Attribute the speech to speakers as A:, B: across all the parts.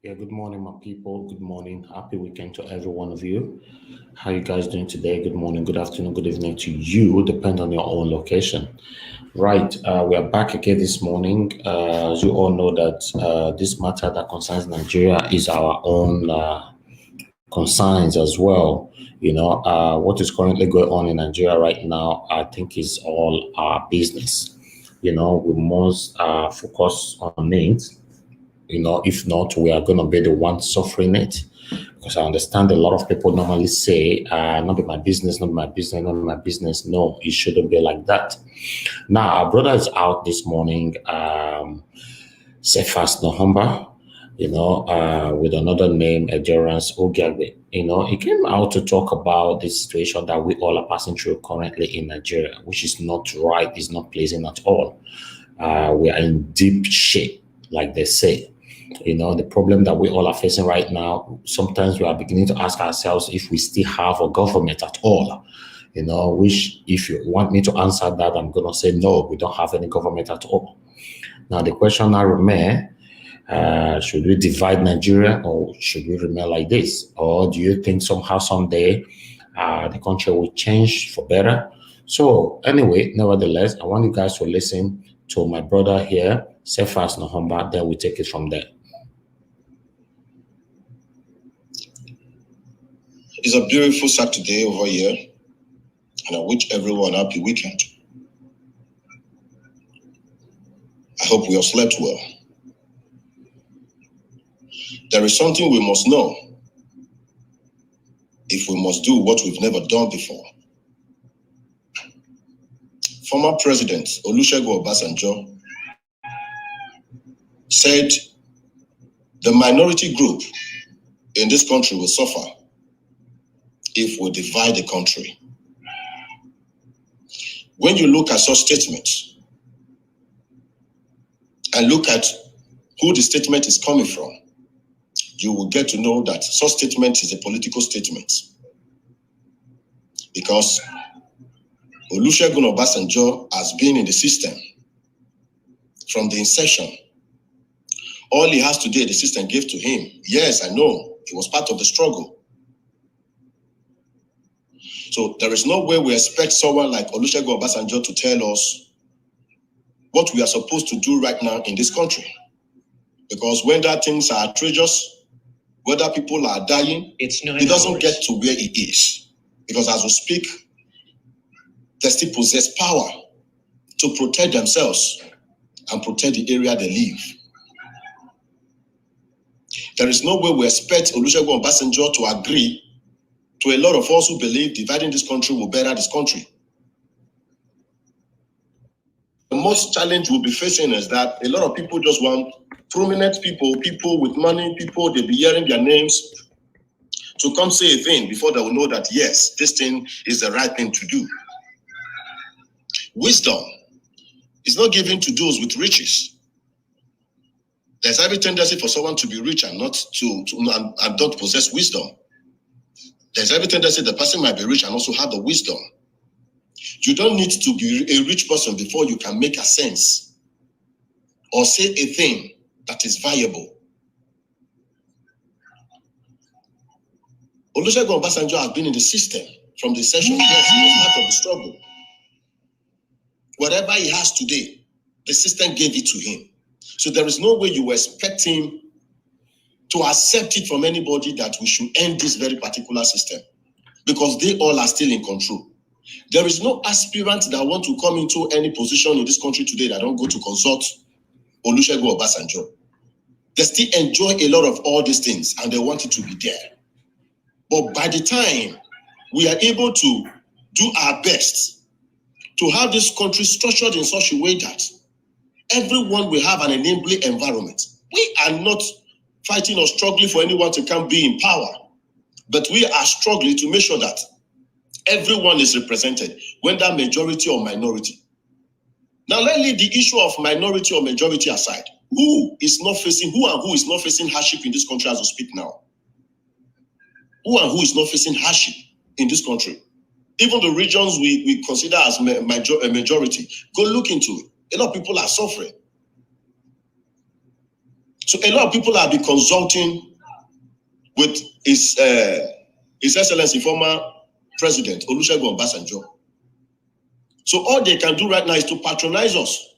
A: Yeah, good morning, my people. Good morning. Happy weekend to every one of you. How you guys doing today? Good morning, good afternoon, good evening to you, depend on your own location. Right, we are back again this morning. As you all know that this matter that concerns Nigeria is our own concerns as well. What is currently going on in Nigeria right now, I think is all our business. We must focus on it. If not, we are going to be the ones suffering it. Because I understand a lot of people normally say, not be my business, not be my business, not be my business. No, it shouldn't be like that. Now, our brother is out this morning, Cephas Nohamba, with another name, Endurance Ogiagbe. He came out to talk about the situation that we all are passing through currently in Nigeria, which is not right, is not pleasing at all. We are in deep shape, like they say. The problem that we all are facing right now, sometimes we are beginning to ask ourselves if we still have a government at all. Which if you want me to answer that, I'm going to say no, we don't have any government at all. Now, the question now remains, should we divide Nigeria or should we remain like this? Or do you think somehow, someday, the country will change for better? So anyway, nevertheless, I want you guys to listen to my brother here, Cephas Nohamba, then we take it from there.
B: It's a beautiful Saturday over here, and I wish everyone a happy weekend. I hope we all slept well. There is something we must know if we must do what we've never done before. Former President Olusegun Obasanjo said the minority group in this country will suffer if we divide the country. When you look at such statements and look at who the statement is coming from, you will get to know that such statement is a political statement. Because Olusegun Obasanjo has been in the system from the inception. All he has today, the system gave to him. Yes, I know, he was part of the struggle. So there is no way we expect someone like Olusegun Obasanjo to tell us what we are supposed to do right now in this country. Because when that things are outrageous, whether people are dying, he doesn't get to where he is. Because as we speak, they still possess power to protect themselves and protect the area they live. There is no way we expect Olusegun Obasanjo to agree to a lot of us who believe dividing this country will better this country. The most challenge we'll be facing is that a lot of people just want prominent people, people with money, people, they'll be hearing their names to come say a thing before they will know that, yes, this thing is the right thing to do. Wisdom is not given to those with riches. There's every tendency for someone to be rich and not not possess wisdom. There's every tendency the person might be rich and also have the wisdom. You don't need to be a rich person before you can make a sense or say a thing that is viable. Olusegun Obasanjo has been in the system from the session. Yes, he was part of the struggle. Whatever he has today, the system gave it to him. So there is no way you expect him to accept it from anybody that we should end this very particular system, because they all are still in control. There is no aspirant that want to come into any position in this country today that don't go to consult Olusegun Obasanjo. They still enjoy a lot of all these things and they want it to be there. But by the time we are able to do our best to have this country structured in such a way that everyone will have an enabling environment. We are not fighting or struggling for anyone to come be in power, but we are struggling to make sure that everyone is represented, whether majority or minority. Now let's leave the issue of minority or majority aside. Who is not facing hardship in this country as we speak now? Who is not facing hardship in this country? Even the regions we consider as a majority, go look into it. A lot of people are suffering. So a lot of people have been consulting with His Excellency, former President Olusegun Obasanjo. So all they can do right now is to patronize us,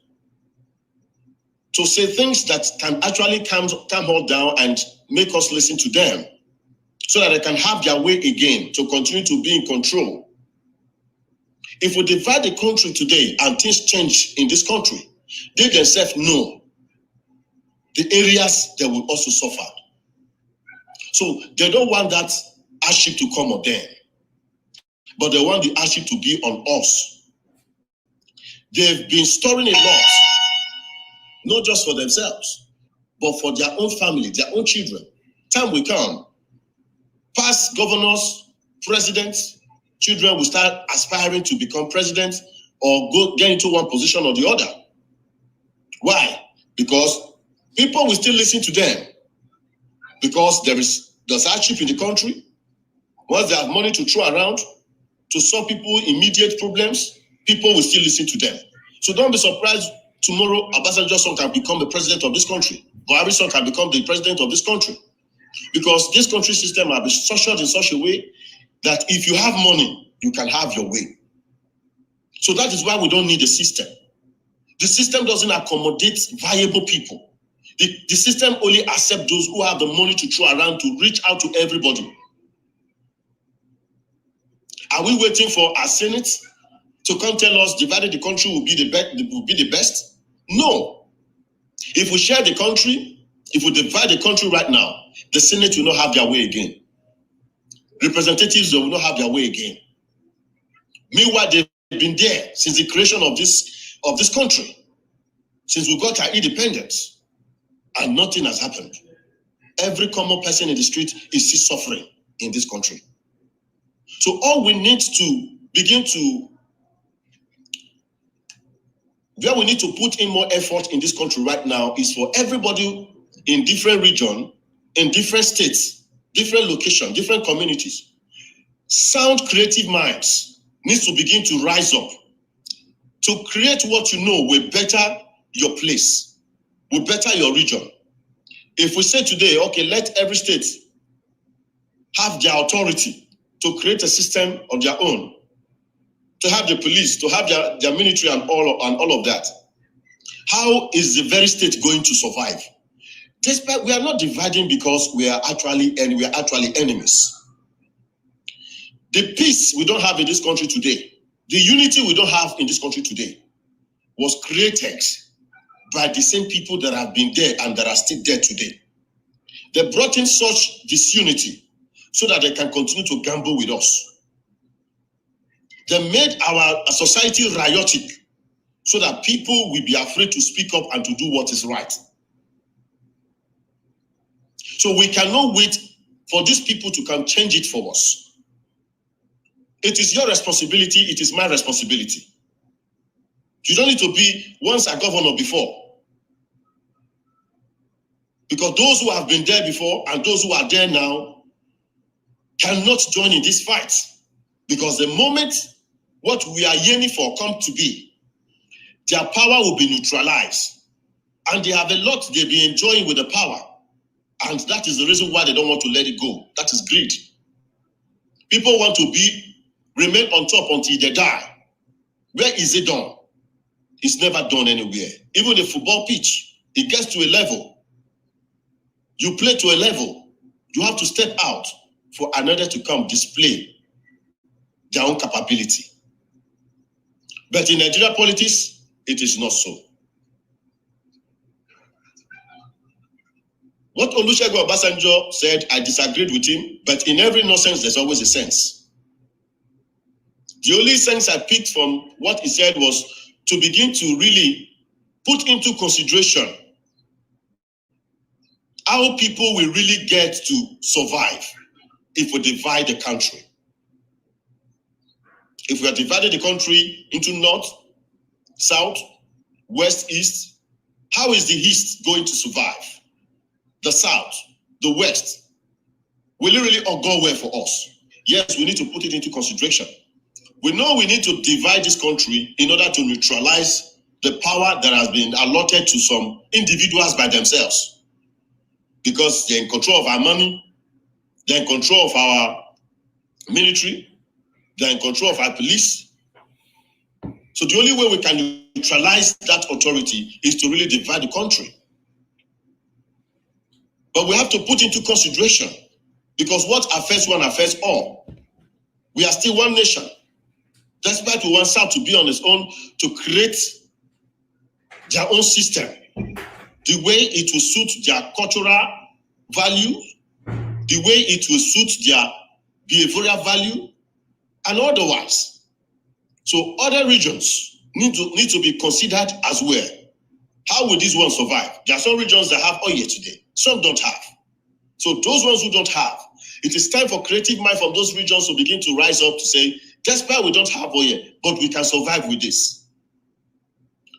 B: to say things that can actually calm us down and make us listen to them, so that they can have their way again, to continue to be in control. If we divide the country today and things change in this country, they themselves know the areas that will also suffer. So they don't want that hardship to come on them, but they want the hardship to be on us. They've been storing a lot, not just for themselves, but for their own family, their own children. Time will come, past governors, presidents, children will start aspiring to become president or get into one position or the other. Why? Because people will still listen to them, because there's hardship in the country. Once they have money to throw around to solve people's immediate problems, people will still listen to them. So don't be surprised tomorrow Obasanjo's son can become the president of this country. Buhari's son can become the president of this country. Because this country system has been structured in such a way that if you have money, you can have your way. So that is why we don't need a system. The system doesn't accommodate viable people. The system only accepts those who have the money to throw around to reach out to everybody. Are we waiting for our Senate to come tell us dividing the country will be the best? No. If we share the country, if we divide the country right now, the Senate will not have their way again. Representatives, they will not have their way again. Meanwhile, they've been there since the creation of this country, since we got our independence, and nothing has happened. Every common person in the street is still suffering in this country. So all we need to begin to, where we need to put in more effort in this country right now is for everybody in different regions, in different states, different locations, different communities. Sound creative minds needs to begin to rise up to create what you know will better your place, will better your region. If we say today, okay, let every state have their authority to create a system of their own, to have the police, to have their military and all of that, how is the very state going to survive? Despite we are not dividing because we are actually enemies. The peace we don't have in this country today, the unity we don't have in this country today, was created by the same people that have been there and that are still there today. They brought in such disunity so that they can continue to gamble with us. They made our society riotic so that people will be afraid to speak up and to do what is right. So we cannot wait for these people to come change it for us. It is your responsibility, it is my responsibility. You don't need to be once a governor before. Because those who have been there before and those who are there now cannot join in this fight. Because the moment what we are yearning for come to be, their power will be neutralized. And they have a lot they'll be enjoying with the power. And that is the reason why they don't want to let it go. That is greed. People want to remain on top until they die. Where is it done? It's never done anywhere. Even the football pitch, it gets to a level. You play to a level. You have to step out for another to come display their own capability. But in Nigeria politics, it is not so. What Olusegun Obasanjo said, I disagreed with him, but in every nonsense, there's always a sense. The only sense I picked from what he said was to begin to really put into consideration how people will really get to survive if we divide the country. If we are dividing the country into north, south, west, east, how is the east going to survive? The south, the west, will it really all go well for us? Yes, we need to put it into consideration. We know we need to divide this country in order to neutralize the power that has been allotted to some individuals by themselves. because they're in control of our money, they're in control of our military, they're in control of our police. So the only way we can neutralize that authority is to really divide the country. But we have to put into consideration, because what affects one affects all. We are still one nation. Despite we want South to be on its own, to create their own system, the way it will suit their cultural value, the way it will suit their behavioral value, and otherwise. So other regions need to be considered as well. How will these ones survive? There are some regions that have oil today, some don't have. So those ones who don't have, it is time for creative mind from those regions to begin to rise up to say, despite we don't have oil, but we can survive with this.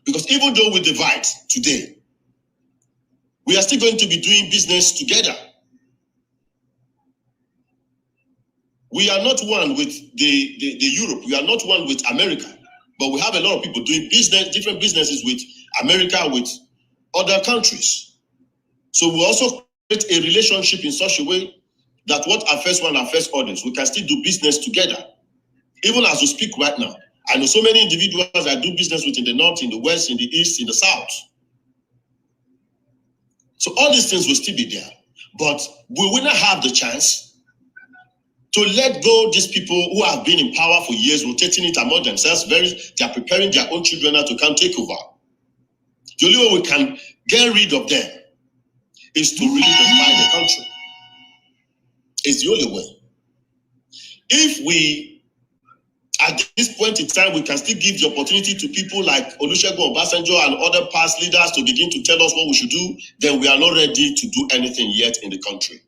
B: Because even though we divide today, we are still going to be doing business together. We are not one with the Europe, we are not one with America, but we have a lot of people doing business, different businesses with America, with other countries. So we also create a relationship in such a way that what affects one affects others. We can still do business together. Even as we speak right now, I know so many individuals I do business with in the north, in the west, in the east, in the south. So all these things will still be there. But we will not have the chance to let go these people who have been in power for years, rotating it among themselves. They are preparing their own children now to come take over. The only way we can get rid of them is to really divide the country. It's the only way. If we, at this point in time, we can still give the opportunity to people like Olusegun Obasanjo and other past leaders to begin to tell us what we should do, then we are not ready to do anything yet in the country.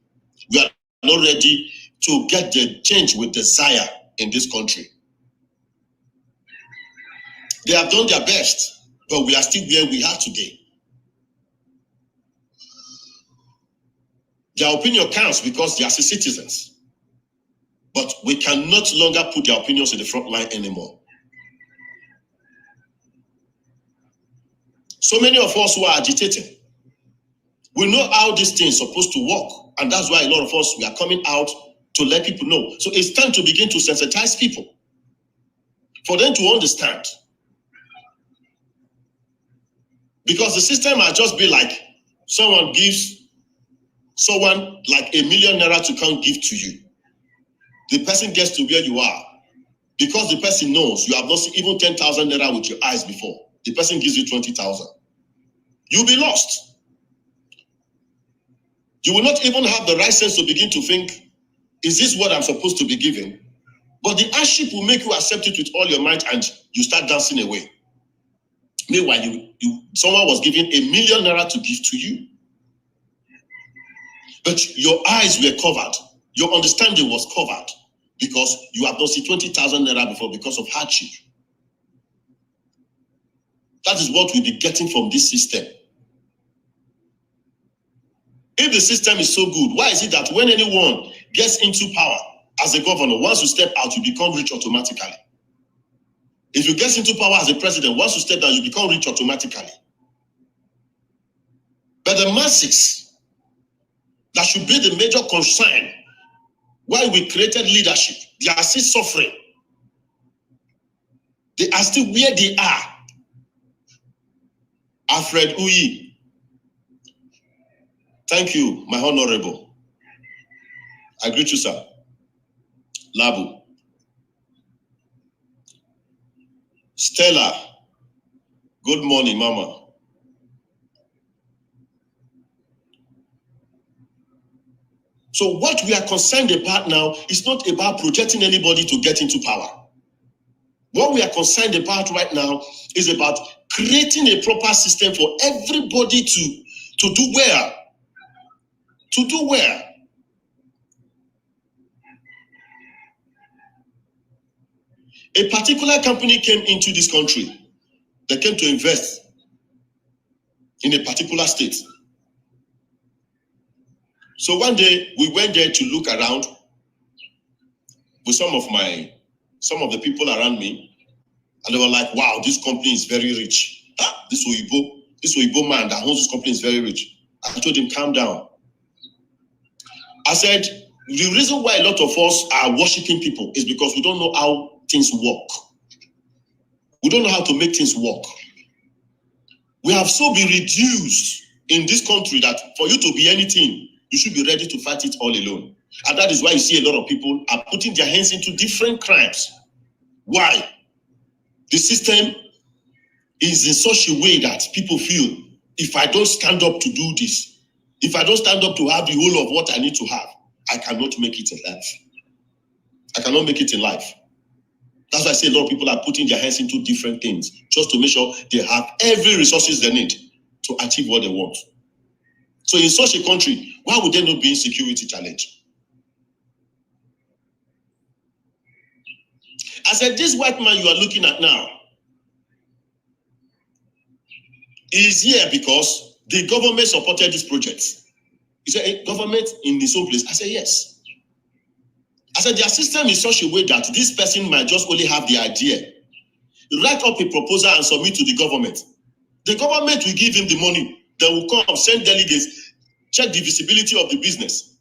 B: We are not ready to get the change we desire in this country. They have done their best, but we are still where we are today. Their opinion counts because they are citizens. But we can no longer put their opinions in the front line anymore. So many of us who are agitating, we know how this thing is supposed to work. And that's why a lot of us, we are coming out to let people know. So it's time to begin to sensitize people, for them to understand. Because the system might just be like someone gives someone like ₦1 million to come give to you. The person gets to where you are. Because the person knows you have not seen even 10,000 naira with your eyes before. The person gives you 20,000. You'll be lost. You will not even have the right sense to begin to think, is this what I'm supposed to be given? But the hardship will make you accept it with all your might and you start dancing away. Meanwhile, someone was giving ₦1 million to give to you. But your eyes were covered. Your understanding was covered because you have not seen 20,000 naira before because of hardship. That is what we'll be getting from this system. If the system is so good, why is it that when anyone gets into power as a governor, once you step out, you become rich automatically? If you get into power as a president, once you step down, you become rich automatically. But the masses, that should be the major concern why we created leadership, they are still suffering. They are still where they are. Alfred Uyi. Thank you, my honorable. I greet you, sir. Labu. Stella. Good morning, mama. So what we are concerned about now is not about projecting anybody to get into power. What we are concerned about right now is about creating a proper system for everybody to do well. To do well. A particular company came into this country. They came to invest in a particular state. So one day we went there to look around with some of the people around me, and they were like, wow, this company is very rich. This Oyibo man that owns this company is very rich. I told him, calm down. I said, the reason why a lot of us are worshiping people is because we don't know how things work. We don't know how to make things work. We have so been reduced in this country that for you to be anything, you should be ready to fight it all alone. And that is why you see a lot of people are putting their hands into different crimes. Why? The system is in such a way that people feel, if I don't stand up to do this, if I don't stand up to have the whole of what I need to have, I cannot make it in life. I cannot make it in life. That's why I say a lot of people are putting their hands into different things just to make sure they have every resources they need to achieve what they want. So in such a country, why would there not be insecurity challenge? I said, this white man you are looking at now is here because the government supported this project. He said, hey, government in this own place? I said, yes. I said, their system is such a way that this person might just only have the idea. Write up a proposal and submit to the government. The government will give him the money. They will come, send delegates, check the visibility of the business.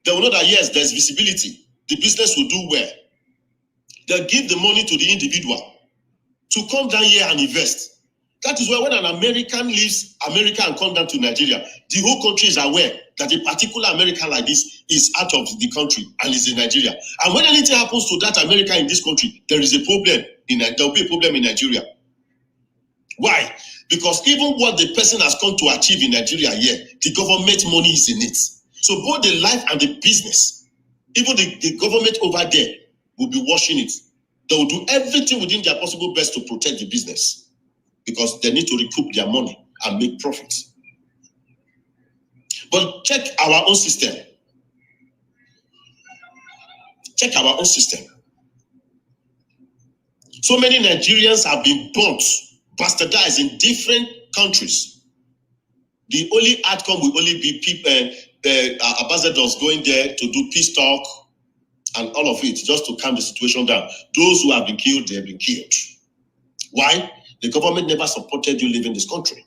B: They will know that, yes, there's visibility. The business will do well. They'll give the money to the individual to come down here and invest. That is why when an American leaves America and comes down to Nigeria, the whole country is aware that a particular American like this is out of the country and is in Nigeria. And when anything happens to that American in this country, there is a problem. There will be a problem in Nigeria. Why? Because even what the person has come to achieve in Nigeria here, the government money is in it. So both the life and the business, even the government over there will be watching it. They will do everything within their possible best to protect the business because they need to recoup their money and make profits. But check our own system. Check our own system. So many Nigerians have been burnt, bastardized in different countries. The only outcome will only be people, ambassadors going there to do peace talk and all of it, just to calm the situation down. Those who have been killed, they have been killed. Why? The government never supported you living in this country.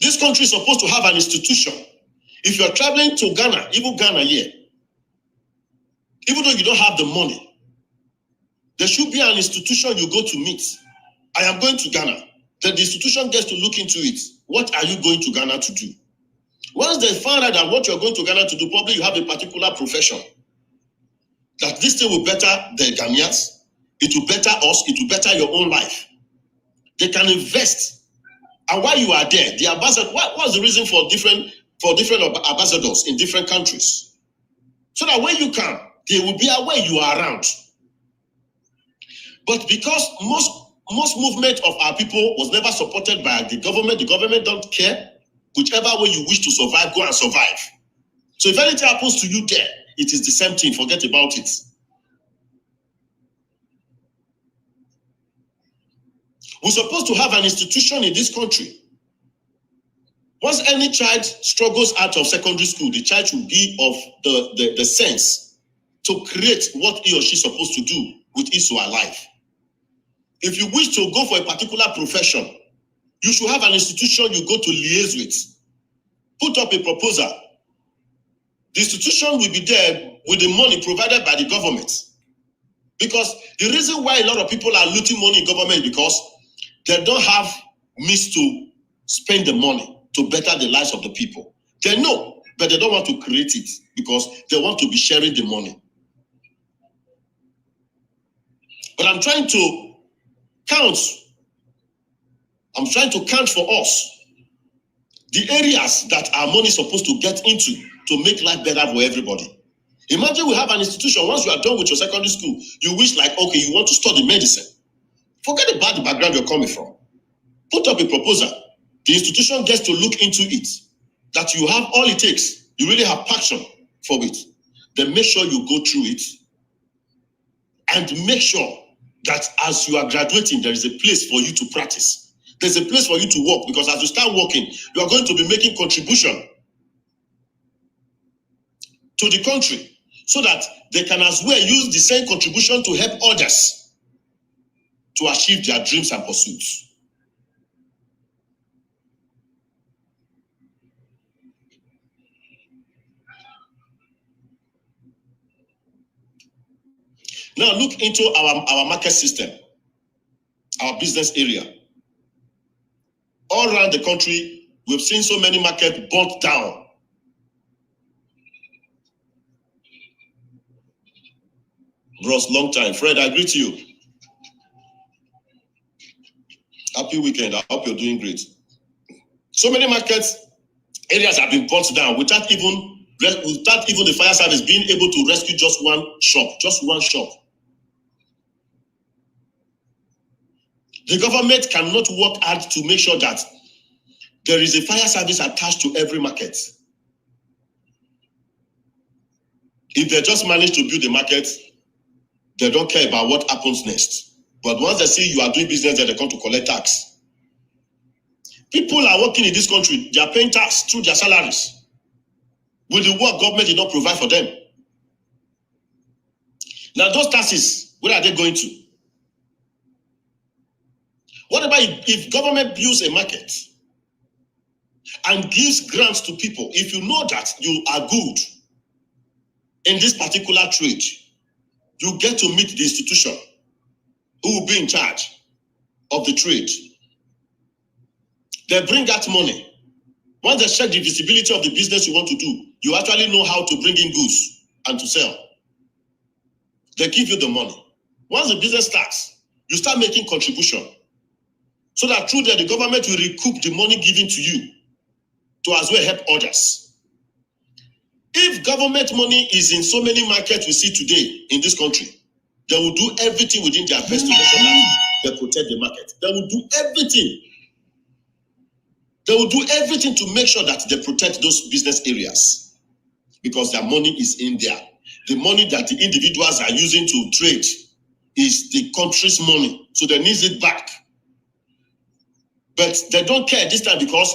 B: This country is supposed to have an institution. If you're traveling to Ghana, even Ghana here, even though you don't have the money, there should be an institution you go to meet. I am going to Ghana. Then the institution gets to look into it. What are you going to Ghana to do? Once they find out that what you're going to Ghana to do, probably you have a particular profession, that this thing will better the Ghanaians, it will better us, it will better your own life. They can invest. And while you are there, the ambassador, what's the reason for different ambassadors in different countries? So that when you come, they will be aware you are around. But because most movement of our people was never supported by the government don't care. Whichever way you wish to survive, go and survive. So if anything happens to you there, it is the same thing, forget about it. We're supposed to have an institution in this country. Once any child struggles out of secondary school, the child should be of the sense to create what he or she is supposed to do with his or her life. If you wish to go for a particular profession, you should have an institution you go to liaise with. Put up a proposal. The institution will be there with the money provided by the government. Because the reason why a lot of people are looting money in government is because they don't have means to spend the money to better the lives of the people. They know, but they don't want to create it because they want to be sharing the money. But I'm trying to count for us the areas that our money is supposed to get into to make life better for everybody. Imagine we have an institution, once you are done with your secondary school, you wish like, okay, you want to study medicine. Forget about the background you're coming from. Put up a proposal. The institution gets to look into it. That you have all it takes. You really have passion for it. Then make sure you go through it. And make sure that as you are graduating, there is a place for you to practice. There's a place for you to work, because as you start working, you are going to be making contribution to the country so that they can as well use the same contribution to help others to achieve their dreams and pursuits. Now look into our market system, our business area. All around the country, we've seen so many markets burnt down. Bros, long time. Fred, I greet you. Happy weekend. I hope you're doing great. So many markets, areas have been burnt down without even the fire service being able to rescue just one shop. The government cannot work hard to make sure that there is a fire service attached to every market. If they just manage to build the market, they don't care about what happens next. But once they see you are doing business, then they come to collect tax. People are working in this country, they are paying tax through their salaries. With the work government did not provide for them. Now those taxes, where are they going to? What about if government builds a market and gives grants to people? If you know that you are good in this particular trade, you get to meet the institution who will be in charge of the trade. They bring out money. Once they check the visibility of the business you want to do, you actually know how to bring in goods and to sell. They give you the money. Once the business starts, you start making contribution, so that through that the government will recoup the money given to you to as well help others. If government money is in so many markets we see today in this country, they will do everything within their best to make sure that they protect the market. They will do everything. They will do everything to make sure that they protect those business areas, because their money is in there. The money that the individuals are using to trade is the country's money, so they need it back. But they don't care this time, because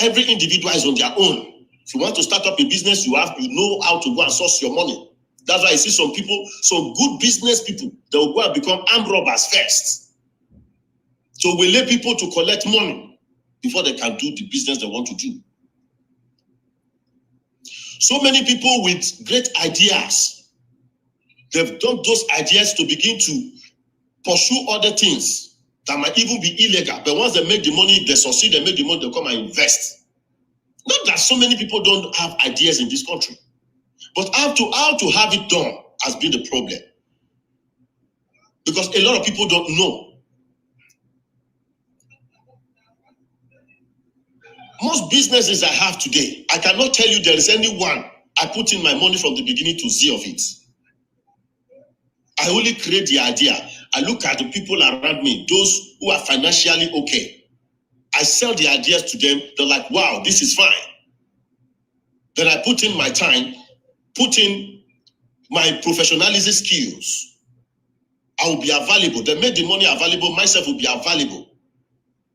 B: every individual is on their own. If you want to start up a business, you know how to go and source your money. That's why I see some people, some good business people, they will go and become armed robbers first. So we let people to collect money before they can do the business they want to do. So many people with great ideas, they've done those ideas to begin to pursue other things that might even be illegal. But once they make the money, they succeed, they make the money, they come and invest. Not that so many people don't have ideas in this country, but how to have it done has been the problem. Because a lot of people don't know. Most businesses I have today, I cannot tell you there is any one I put in my money from the beginning to Z of it. I only create the idea. I look at the people around me, those who are financially okay. I sell the ideas to them. They're like, wow, this is fine. Then I put in my time, put in my professionalism skills. I will be available. They make the money available. Myself will be available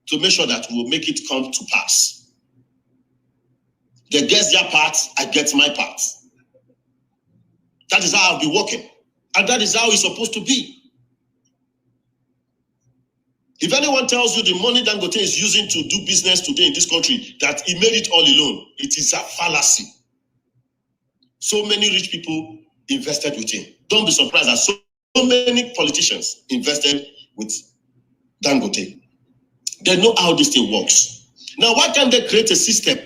B: to make sure that we will make it come to pass. They get their part, I get my part. That is how I'll be working. And that is how it's supposed to be. If anyone tells you the money Dangote is using to do business today in this country, that he made it all alone, it is a fallacy. So many rich people invested with him. Don't be surprised that so many politicians invested with Dangote. They know how this thing works. Now, why can't they create a system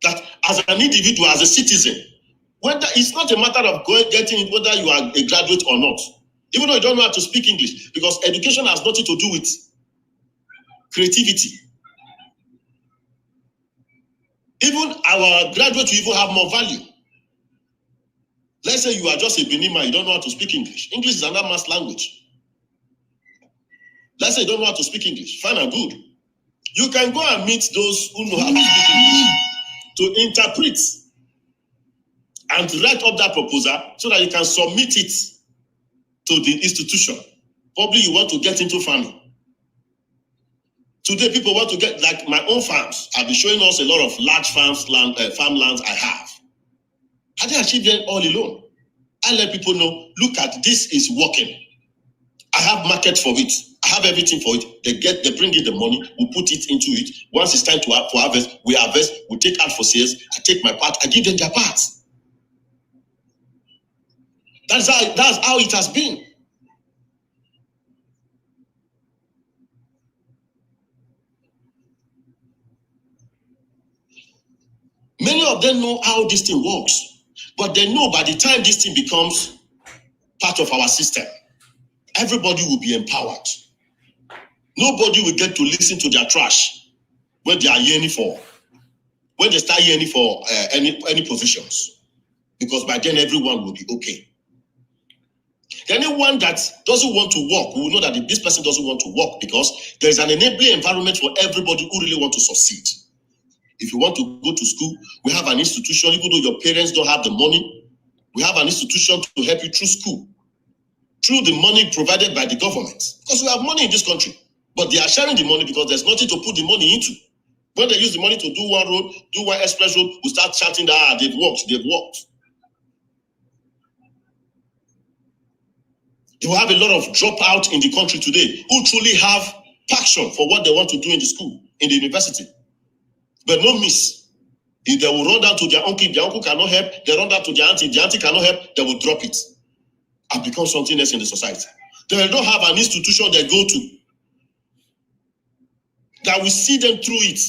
B: that as an individual, as a citizen, whether it's not a matter of getting whether you are a graduate or not, even though you don't know how to speak English, because education has nothing to do with creativity. Even our graduates will even have more value. Let's say you are just a Benin man, you don't know how to speak English. English is another mass language. Let's say you don't know how to speak English. Fine and good. You can go and meet those who know how to speak English to interpret and write up that proposal so that you can submit it to the institution. Probably you want to get into farming. Today, people want to get, like my own farms. I've been showing us a lot of large farmlands I have. I didn't achieve them all alone. I let people know, look at this is working. I have market for it. I have everything for it. They bring in the money, we put it into it. Once it's time to harvest, we harvest, we take out for sales. I take my part, I give them their part. That's how it has been. Many of them know how this thing works, but they know by the time this thing becomes part of our system, everybody will be empowered. Nobody will get to listen to their trash when they are yearning for, when they start yearning for any positions, because by then everyone will be okay. Anyone that doesn't want to work, we will know that this person doesn't want to work because there is an enabling environment for everybody who really want to succeed. If you want to go to school, we have an institution, even though your parents don't have the money, we have an institution to help you through school, through the money provided by the government. Because we have money in this country, but they are sharing the money because there's nothing to put the money into. When they use the money to do one road, do one express road, we start shouting that they've worked. You have a lot of dropout in the country today who truly have passion for what they want to do in the school, in the university. But no miss. If they will run down to their uncle, if their uncle cannot help, they run down to their auntie. If their auntie cannot help, they will drop it and become something else in the society. They don't have an institution they go to that will see them through it.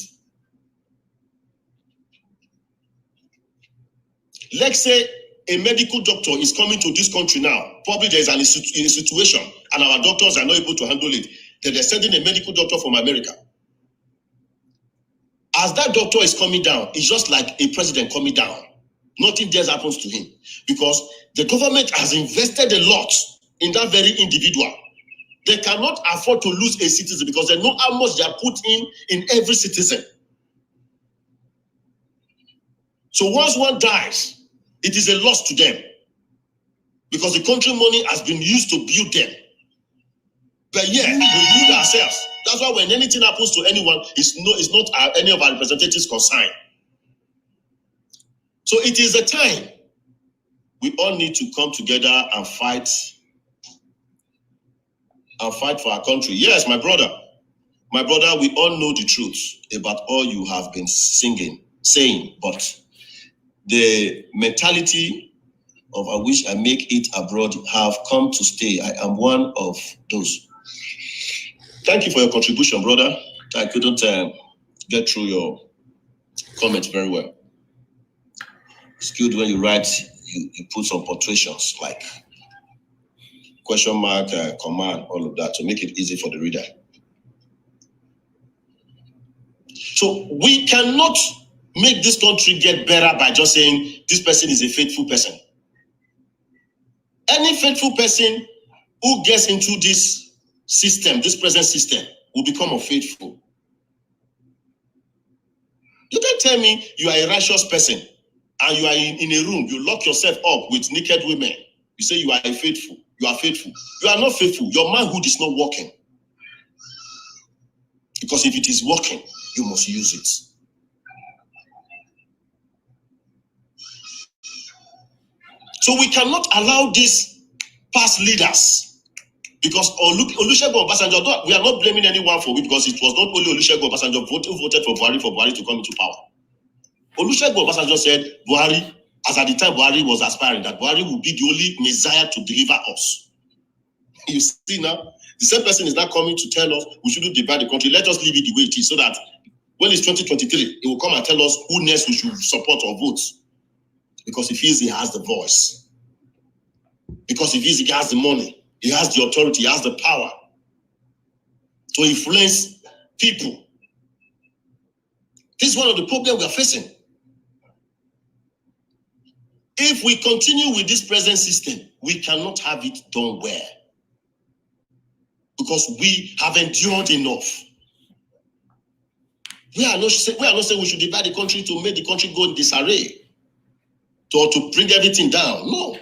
B: Let's say a medical doctor is coming to this country now. Probably there's a situation and our doctors are not able to handle it. Then they're sending a medical doctor from America. As that doctor is coming down, it's just like a president coming down. Nothing else happens to him because the government has invested a lot in that very individual. They cannot afford to lose a citizen because they know how much they are put in every citizen. So once one dies, it is a loss to them because the country money has been used to build them. But yeah, we build ourselves. That's why when anything happens to anyone, it's not any of our representatives' concern. So it is a time we all need to come together and fight for our country. Yes, my brother, we all know the truth about all you have been saying, but the mentality of I wish I make it abroad have come to stay. I am one of those. Thank you for your contribution, brother. I couldn't get through your comments very well. It's good when you write, you put some punctuations like question mark, command, all of that to make it easy for the reader. So we cannot make this country get better by just saying this person is a faithful person. Any faithful person who gets into this system, this present system, will become unfaithful. You can tell me you are a righteous person and you are in a room, you lock yourself up with naked women. You say you are faithful. You are faithful. You are not faithful. Your manhood is not working. Because if it is working, you must use it. So we cannot allow these past leaders, because Olusegun Obasanjo, we are not blaming anyone for it, because it was not only Olusegun Obasanjo who voted for Buhari to come into power. Olusegun Obasanjo said Buhari, as at the time Buhari was aspiring, that Buhari would be the only messiah to deliver us. You see now, the same person is now coming to tell us we shouldn't divide the country. Let us leave it the way it is, so that when it's 2023, he will come and tell us who next we should support or vote. Because he feels he has the voice. Because he feels he has the money. He has the authority. He has the power to influence people. This is one of the problems we are facing. If we continue with this present system, we cannot have it done well. Because we have endured enough. We are not saying we should divide the country to make the country go in disarray. To bring everything down. No.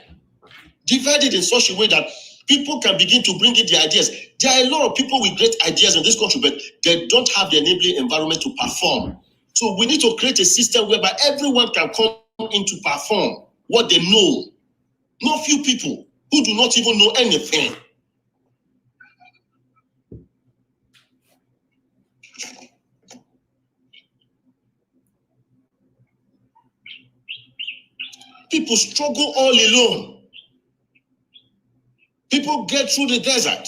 B: Divide it in such a way that people can begin to bring in their ideas. There are a lot of people with great ideas in this country, but they don't have the enabling environment to perform. So we need to create a system whereby everyone can come in to perform what they know. Not few people who do not even know anything. People struggle all alone. people get through the desert.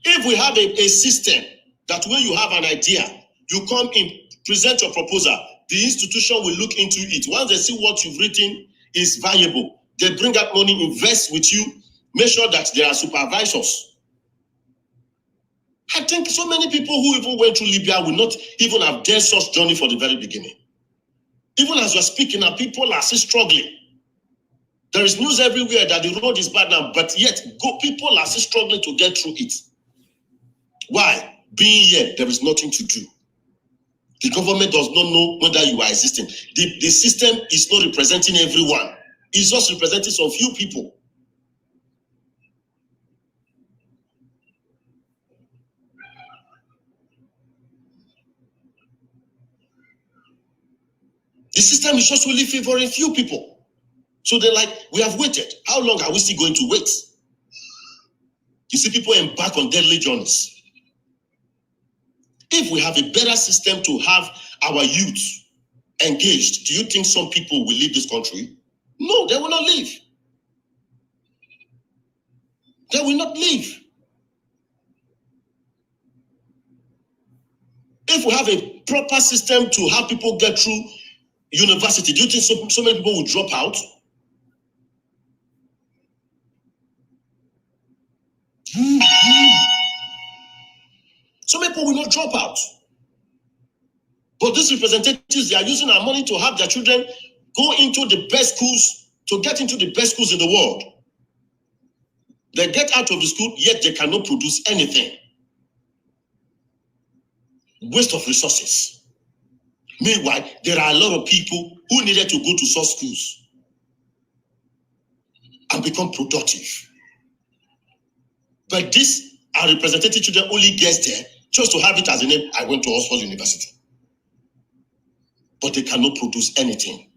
B: If we have a system that when you have an idea, you come in, present your proposal, the institution will look into it. Once they see what you've written is valuable, they bring out money, invest with you, make sure that there are supervisors. I think so many people who even went through Libya will not even have dared such journey for the very beginning. Even as we're speaking now, people are still struggling. There is news everywhere that the road is bad now, but yet people are still struggling to get through it. Why? Being here, there is nothing to do. The government does not know whether you are existing. The system is not representing everyone. It's just representing some few people. The system is just only favoring few people. So they're like, we have waited. How long are we still going to wait? You see people embark on deadly journeys. If we have a better system to have our youth engaged, do you think some people will leave this country? No, they will not leave. They will not leave. If we have a proper system to have people get through university, do you think so many people will drop out? Some people will not drop out. But these representatives, they are using our money to have their children go into the best schools, to get into the best schools in the world. They get out of the school, yet they cannot produce anything. Waste of resources. Meanwhile, there are a lot of people who needed to go to such schools and become productive. But these are representative children only gets there just to have it as a name. I went to Oxford University. But they cannot produce anything.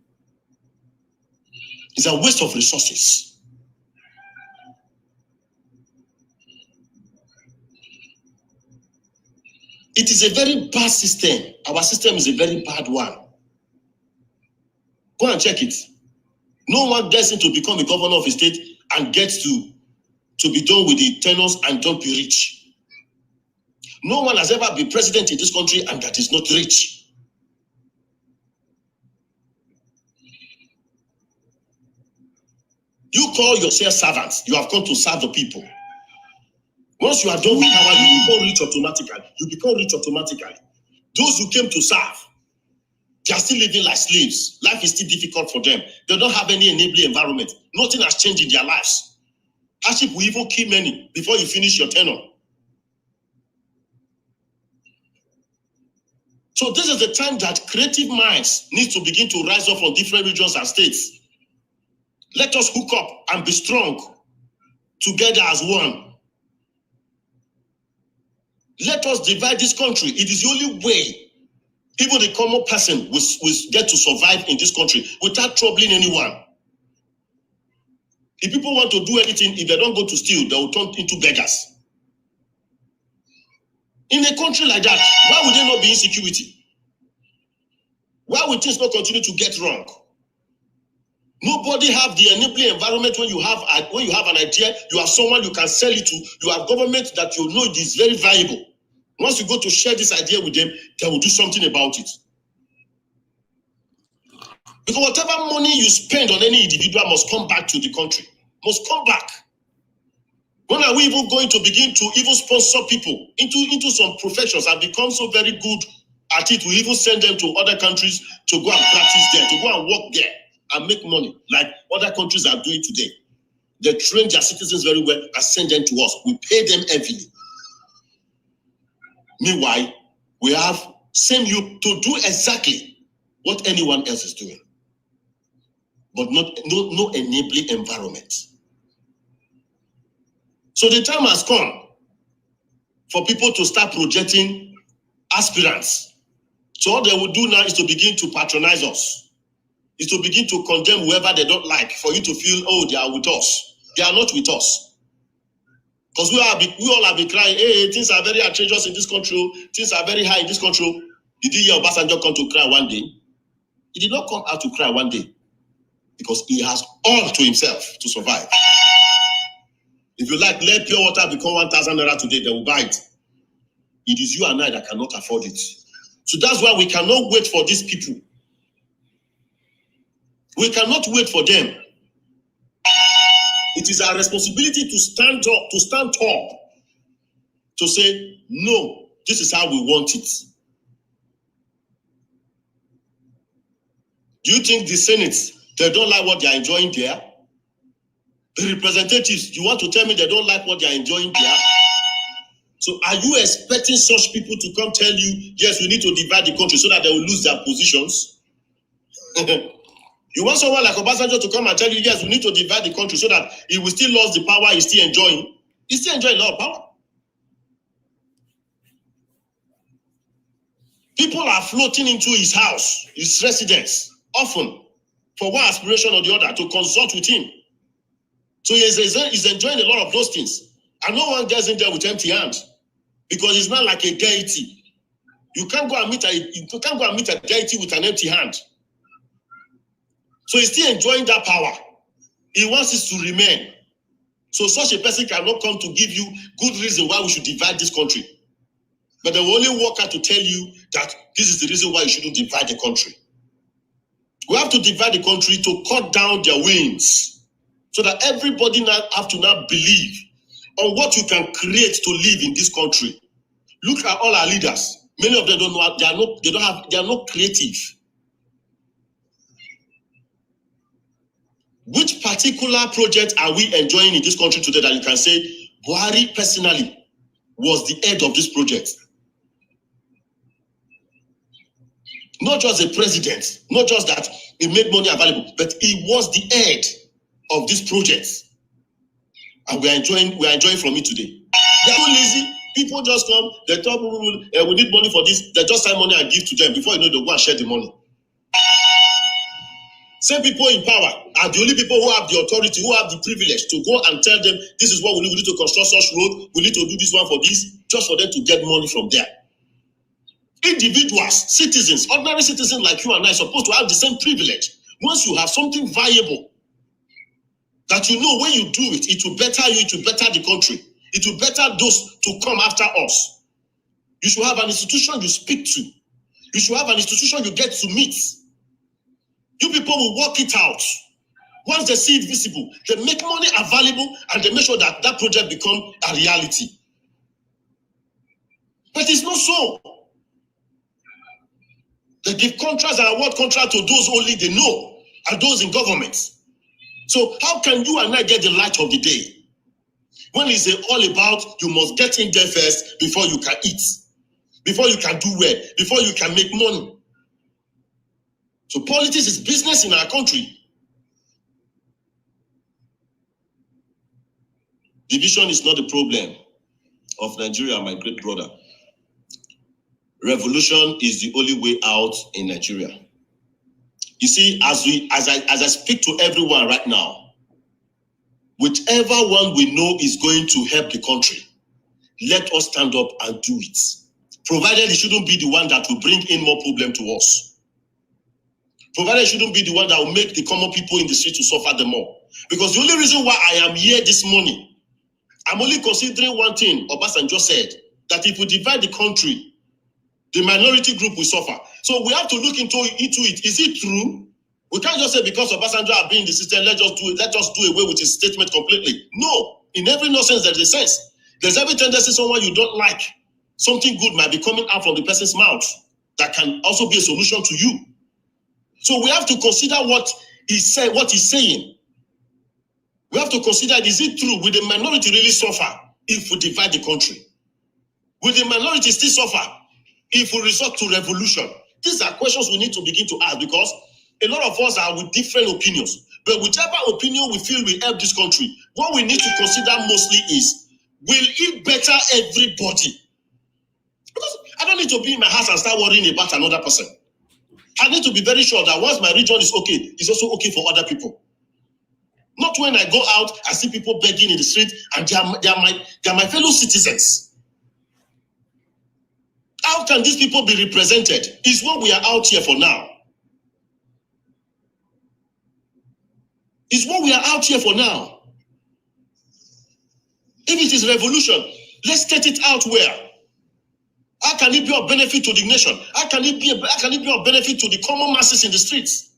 B: It's a waste of resources. It is a very bad system. Our system is a very bad one. Go and check it. No one gets to become a governor of a state and gets to be done with the tenures and don't be rich. No one has ever been president in this country and that is not rich. You call yourself servants. You have come to serve the people. Once you are done with power, you become rich automatically. You become rich automatically. Those who came to serve, they are still living like slaves. Life is still difficult for them. They don't have any enabling environment. Nothing has changed in their lives. Hardship will even kill many before you finish your tenure. So this is the time that creative minds need to begin to rise up from different regions and states. Let us hook up and be strong together as one. Let us divide this country. It is the only way even the common person will get to survive in this country without troubling anyone. If people want to do anything, if they don't go to steal, they will turn into beggars. In a country like that, why would there not be insecurity? Why would things not continue to get wrong? Nobody have the enabling environment. When you have an idea, you have someone you can sell it to, you have government that you know it is very valuable. Once you go to share this idea with them, they will do something about it. Because whatever money you spend on any individual must come back to the country. Must come back. When are we even going to begin to even sponsor people into some professions and become so very good at it? We even send them to other countries to go and practice there, to go and work there and make money like other countries are doing today. They train their citizens very well and send them to us. We pay them heavily. Meanwhile, we have same youth to do exactly what anyone else is doing, but no enabling environment. So the time has come for people to start projecting aspirants. So what they will do now is to begin to patronize us. Is to begin to condemn whoever they don't like, for you to feel, oh, they are with us. They are not with us. Because we all have been crying, hey, things are very outrageous in this country. Things are very high in this country. Did you hear Obasanjo come to cry one day? He did not come out to cry one day. Because he has all to himself to survive. If you like, let pure water become 1,000 naira today, they will buy it. It is you and I that cannot afford it. So that's why we cannot wait for these people. We cannot wait for them. It is our responsibility to stand up, to say, no, this is how we want it. Do you think the Senate, they don't like what they are enjoying there? The representatives, you want to tell me they don't like what they are enjoying there? So are you expecting such people to come tell you, yes, we need to divide the country so that they will lose their positions? You want someone like Obasanjo to come and tell you, yes, we need to divide the country so that he will still lose the power he's still enjoying? He's still enjoying a lot of power. People are floating into his house, his residence, often for one aspiration or the other, to consult with him. So he's enjoying a lot of those things. And no one gets in there with empty hands, because it's not like a deity. You can't go and meet a deity with an empty hand. So he's still enjoying that power. He wants it to remain. So such a person cannot come to give you good reason why we should divide this country. But they will only work out to tell you that this is the reason why you shouldn't divide the country. We have to divide the country to cut down their wings, so that everybody now have to now believe on what you can create to live in this country. Look at all our leaders. Many of them don't know, they are not creative. Which particular project are we enjoying in this country today that you can say Buhari personally was the head of this project? Not just a president, not just that he made money available, but he was the head of this project. And we are enjoying from it today. They are so lazy. People just come, they talk, we need money for this, they just sign money and give to them. Before you know, they go and share the money. Same people in power are the only people who have the authority, who have the privilege to go and tell them, this is what we need to construct such road, we need to do this one for this, just for them to get money from there. Individuals, citizens, ordinary citizens like you and I are supposed to have the same privilege. Once you have something viable, that you know when you do it, it will better you, it will better the country. It will better those to come after us. You should have an institution you speak to. You should have an institution you get to meet. You people will work it out. Once they see it visible, they make money available and they make sure that that project becomes a reality. But it's not so. They give contracts and award contracts to those only they know and those in government. So how can you and I get the light of the day? When it's all about you must get in there first before you can eat, before you can do well, before you can make money. So politics is business in our country. Division is not the problem of Nigeria, my great brother. Revolution is the only way out in Nigeria. You see, as I speak to everyone right now, whichever one we know is going to help the country, let us stand up and do it. Provided it shouldn't be the one that will bring in more problem to us. Provided it shouldn't be the one that will make the common people in the street to suffer the more. Because the only reason why I am here this morning, I'm only considering one thing Obasanjo said, that if we divide the country, the minority group will suffer. So we have to look into it. Is it true? We can't just say because Obasanjo have been in the system, let's just do away with his statement completely. No, in every nonsense there's a sense. There's every tendency someone you don't like, something good might be coming out from the person's mouth that can also be a solution to you. So we have to consider what he's saying. We have to consider, is it true? Will the minority really suffer if we divide the country? Will the minority still suffer if we resort to revolution? These are questions we need to begin to ask, because a lot of us are with different opinions. But whichever opinion we feel will help this country, what we need to consider mostly is, will it better everybody? Because I don't need to be in my house and start worrying about another person. I need to be very sure that once my region is okay, it's also okay for other people. Not when I go out, I see people begging in the street and they are my fellow citizens. How can these people be represented? Is what we are out here for now. Is what we are out here for now. If it is revolution, let's state it out where. How can it be of benefit to the nation? How can it be of benefit to the common masses in the streets?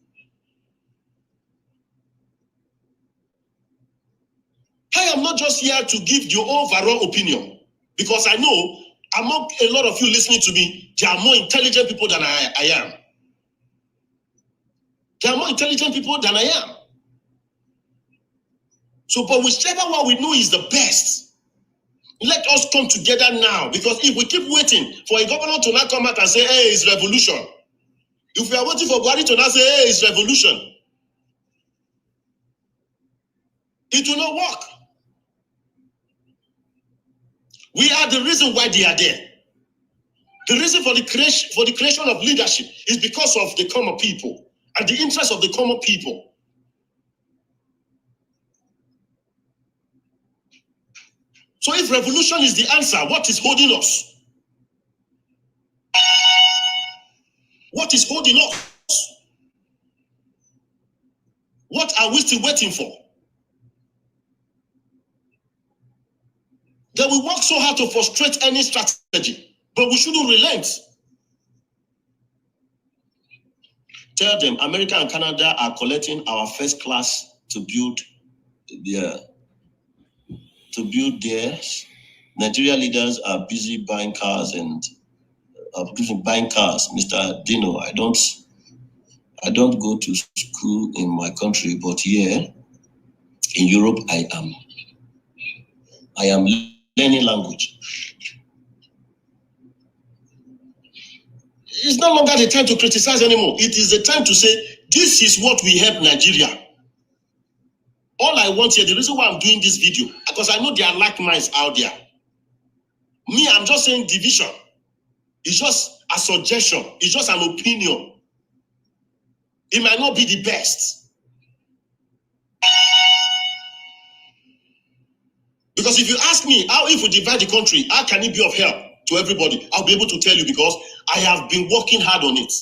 B: I am not just here to give your overall opinion, because I know among a lot of you listening to me, there are more intelligent people than I am. There are more intelligent people than I am. So, but whichever one we know is the best, let us come together now, because if we keep waiting for a governor to now come out and say, hey, it's revolution. If we are waiting for Buhari to now say, hey, it's revolution, it will not work. We are the reason why they are there. The reason for the creation of leadership is because of the common people and the interest of the common people. So if revolution is the answer, what is holding us? What is holding us? What are we still waiting for? That we work so hard to frustrate any strategy, but we shouldn't relent. Tell them America and Canada are collecting our first class to build theirs. Nigeria leaders are busy buying cars and buying cars. Mr. Dino, I don't go to school in my country, but here in Europe I am learning language. It's no longer the time to criticize anymore. It is the time to say, this is what we help Nigeria. All I want here, the reason why I'm doing this video, because I know there are like minds out there. Me, I'm just saying division. It's just a suggestion. It's just an opinion. It might not be the best. Because if you ask me, how if we divide the country, how can it be of help to everybody? I'll be able to tell you, because I have been working hard on it.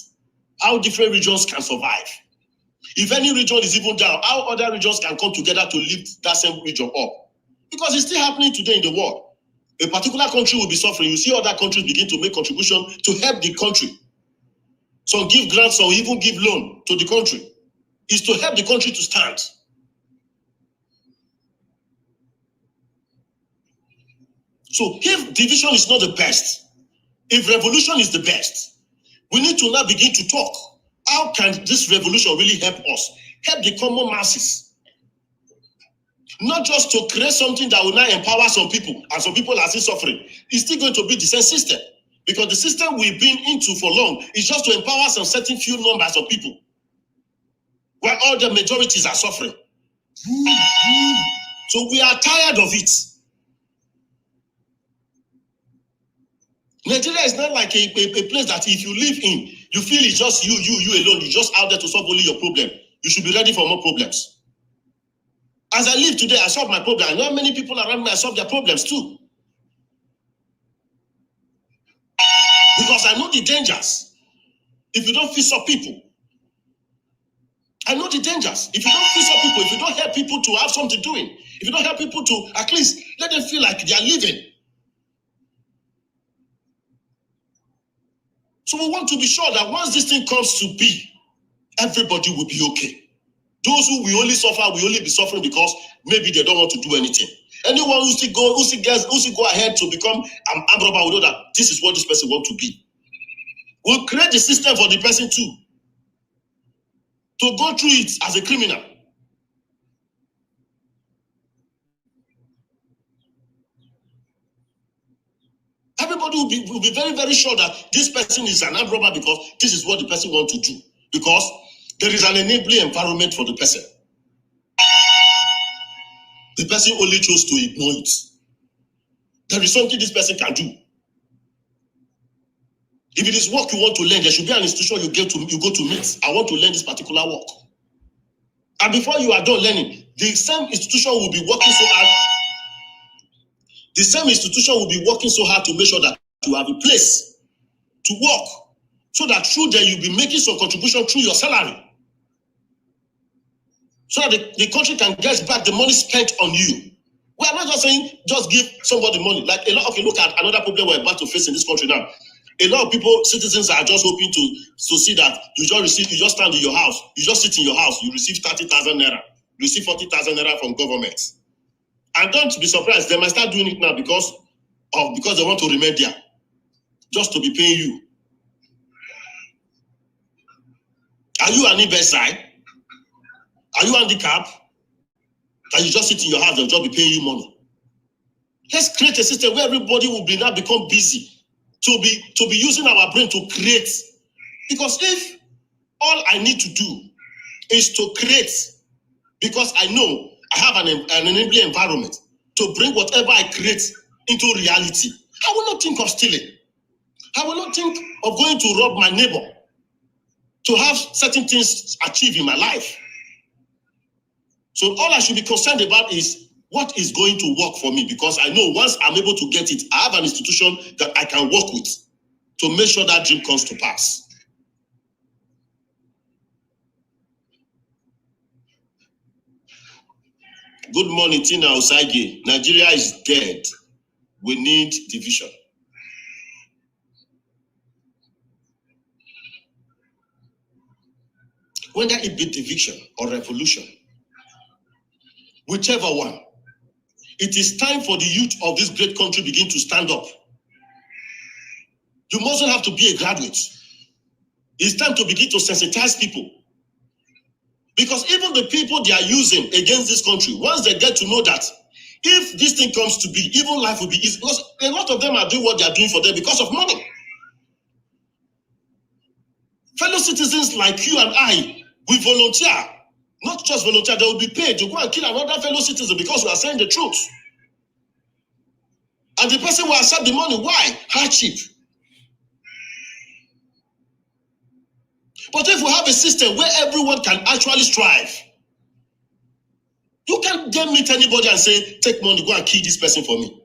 B: How different regions can survive. If any region is even down, how other regions can come together to lift that same region up. Because it's still happening today in the world. A particular country will be suffering. You see other countries begin to make contribution to help the country. Some give grants, some even give loan to the country. It's to help the country to stand. So if division is not the best, if revolution is the best, we need to now begin to talk. How can this revolution really help us? Help the common masses. Not just to create something that will now empower some people, and some people are still suffering. It's still going to be the same system. Because the system we've been into for long is just to empower some certain few numbers of people, while all the majorities are suffering. So we are tired of it. Nigeria is not like a place that if you live in, you feel it's just you alone. You're just out there to solve only your problem. You should be ready for more problems. As I live today, I solve my problem. I know many people around me, I solve their problems too. Because I know the dangers if you don't fix up people. I know the dangers. If you don't fix up people, if you don't help people to have something doing, if you don't help people to at least let them feel like they are living. So we want to be sure that once this thing comes to be, everybody will be okay. Those who will only suffer will only be suffering because maybe they don't want to do anything. Anyone who still go ahead to become an armed robber will know that this is what this person wants to be. We'll create the system for the person too, to go through it as a criminal. Everybody will be very, very sure that this person is an armed robber because this is what the person wants to do. Because there is an enabling environment for the person. The person only chose to ignore it. There is something this person can do. If it is work you want to learn, there should be an institution you go to meet. I want to learn this particular work. And before you are done learning, the same institution will be working so hard. The same institution will be working so hard to make sure that you have a place to work, so that through there you'll be making some contribution through your salary, so that the country can get back the money spent on you. We are not just saying just give somebody money. Like a lot. Okay, look at another problem we're about to face in this country now. A lot of people, citizens, are just hoping to see that you just stand in your house, you just sit in your house, you receive 30,000 naira, you receive 40,000 naira from government. And don't be surprised, they might start doing it now because they want to remain there, just to be paying you. Are you an imbecile? Are you handicapped? That you just sit in your house, they'll just be paying you money. Let's create a system where everybody will be now become busy to be using our brain to create. Because if all I need to do is to create, because I know I have an enabling environment to bring whatever I create into reality, I will not think of stealing. I will not think of going to rob my neighbor to have certain things achieved in my life. So all I should be concerned about is what is going to work for me, because I know once I'm able to get it, I have an institution that I can work with to make sure that dream comes to pass. Good morning, Tina Osage. Nigeria is dead. We need division. Whether it be division or revolution, whichever one, it is time for the youth of this great country begin to stand up. You mustn't have to be a graduate. It's time to begin to sensitize people. Because even the people they are using against this country, once they get to know that if this thing comes to be, even life will be easy. Because a lot of them are doing what they are doing for them because of money. Fellow citizens like you and I, we volunteer. Not just volunteer, they will be paid to go and kill another fellow citizen because we are saying the truth. And the person will accept the money. Why? Hardship. But if we have a system where everyone can actually strive, you can't then meet anybody and say, take money, go and kill this person for me.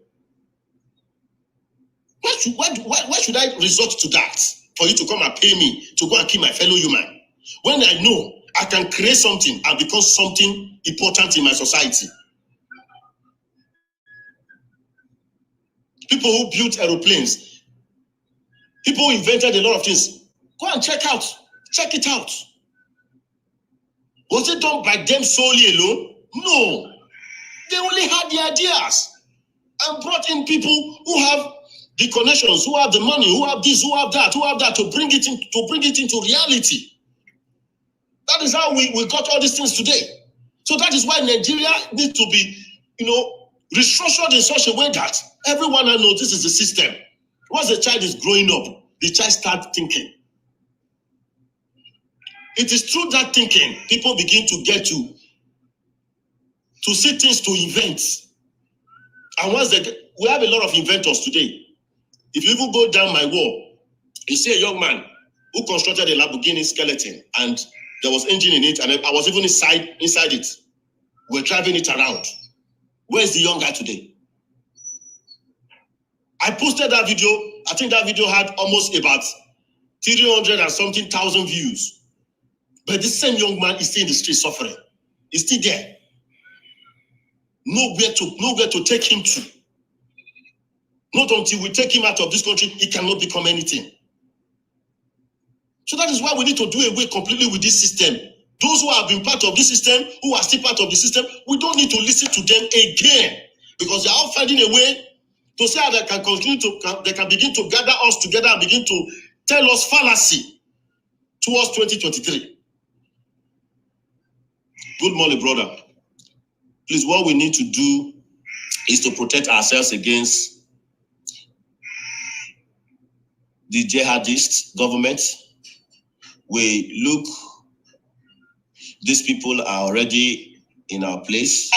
B: Why should I resort to that? For you to come and pay me to go and kill my fellow human? When I know I can create something and become something important in my society. People who built aeroplanes, people who invented a lot of things, go and check it out. Was it done by them solely alone? No. They only had the ideas and brought in people who have the connections, who have the money, who have this, who have that, to bring it into reality. That is how we got all these things today. So that is why Nigeria needs to be, restructured in such a way that everyone knows this is the system. Once the child is growing up, the child starts thinking. It is through that thinking people begin to get to see things to invent. And once we have a lot of inventors today. If you even go down my wall, you see a young man who constructed a Lamborghini skeleton, and there was engine in it, and I was even inside it. We're driving it around. Where's the young guy today? I posted that video. I think that video had almost about 300 and something thousand views. But this same young man is still in the street suffering. He's still there. Nowhere to take him to. Not until we take him out of this country, he cannot become anything. So that is why we need to do away completely with this system. Those who have been part of this system, who are still part of the system, we don't need to listen to them again, because they are all finding a way to say how they can begin to gather us together and begin to tell us fallacy towards 2023. Good morning, brother. Please, what we need to do is to protect ourselves against the jihadist government. These people are already in our place.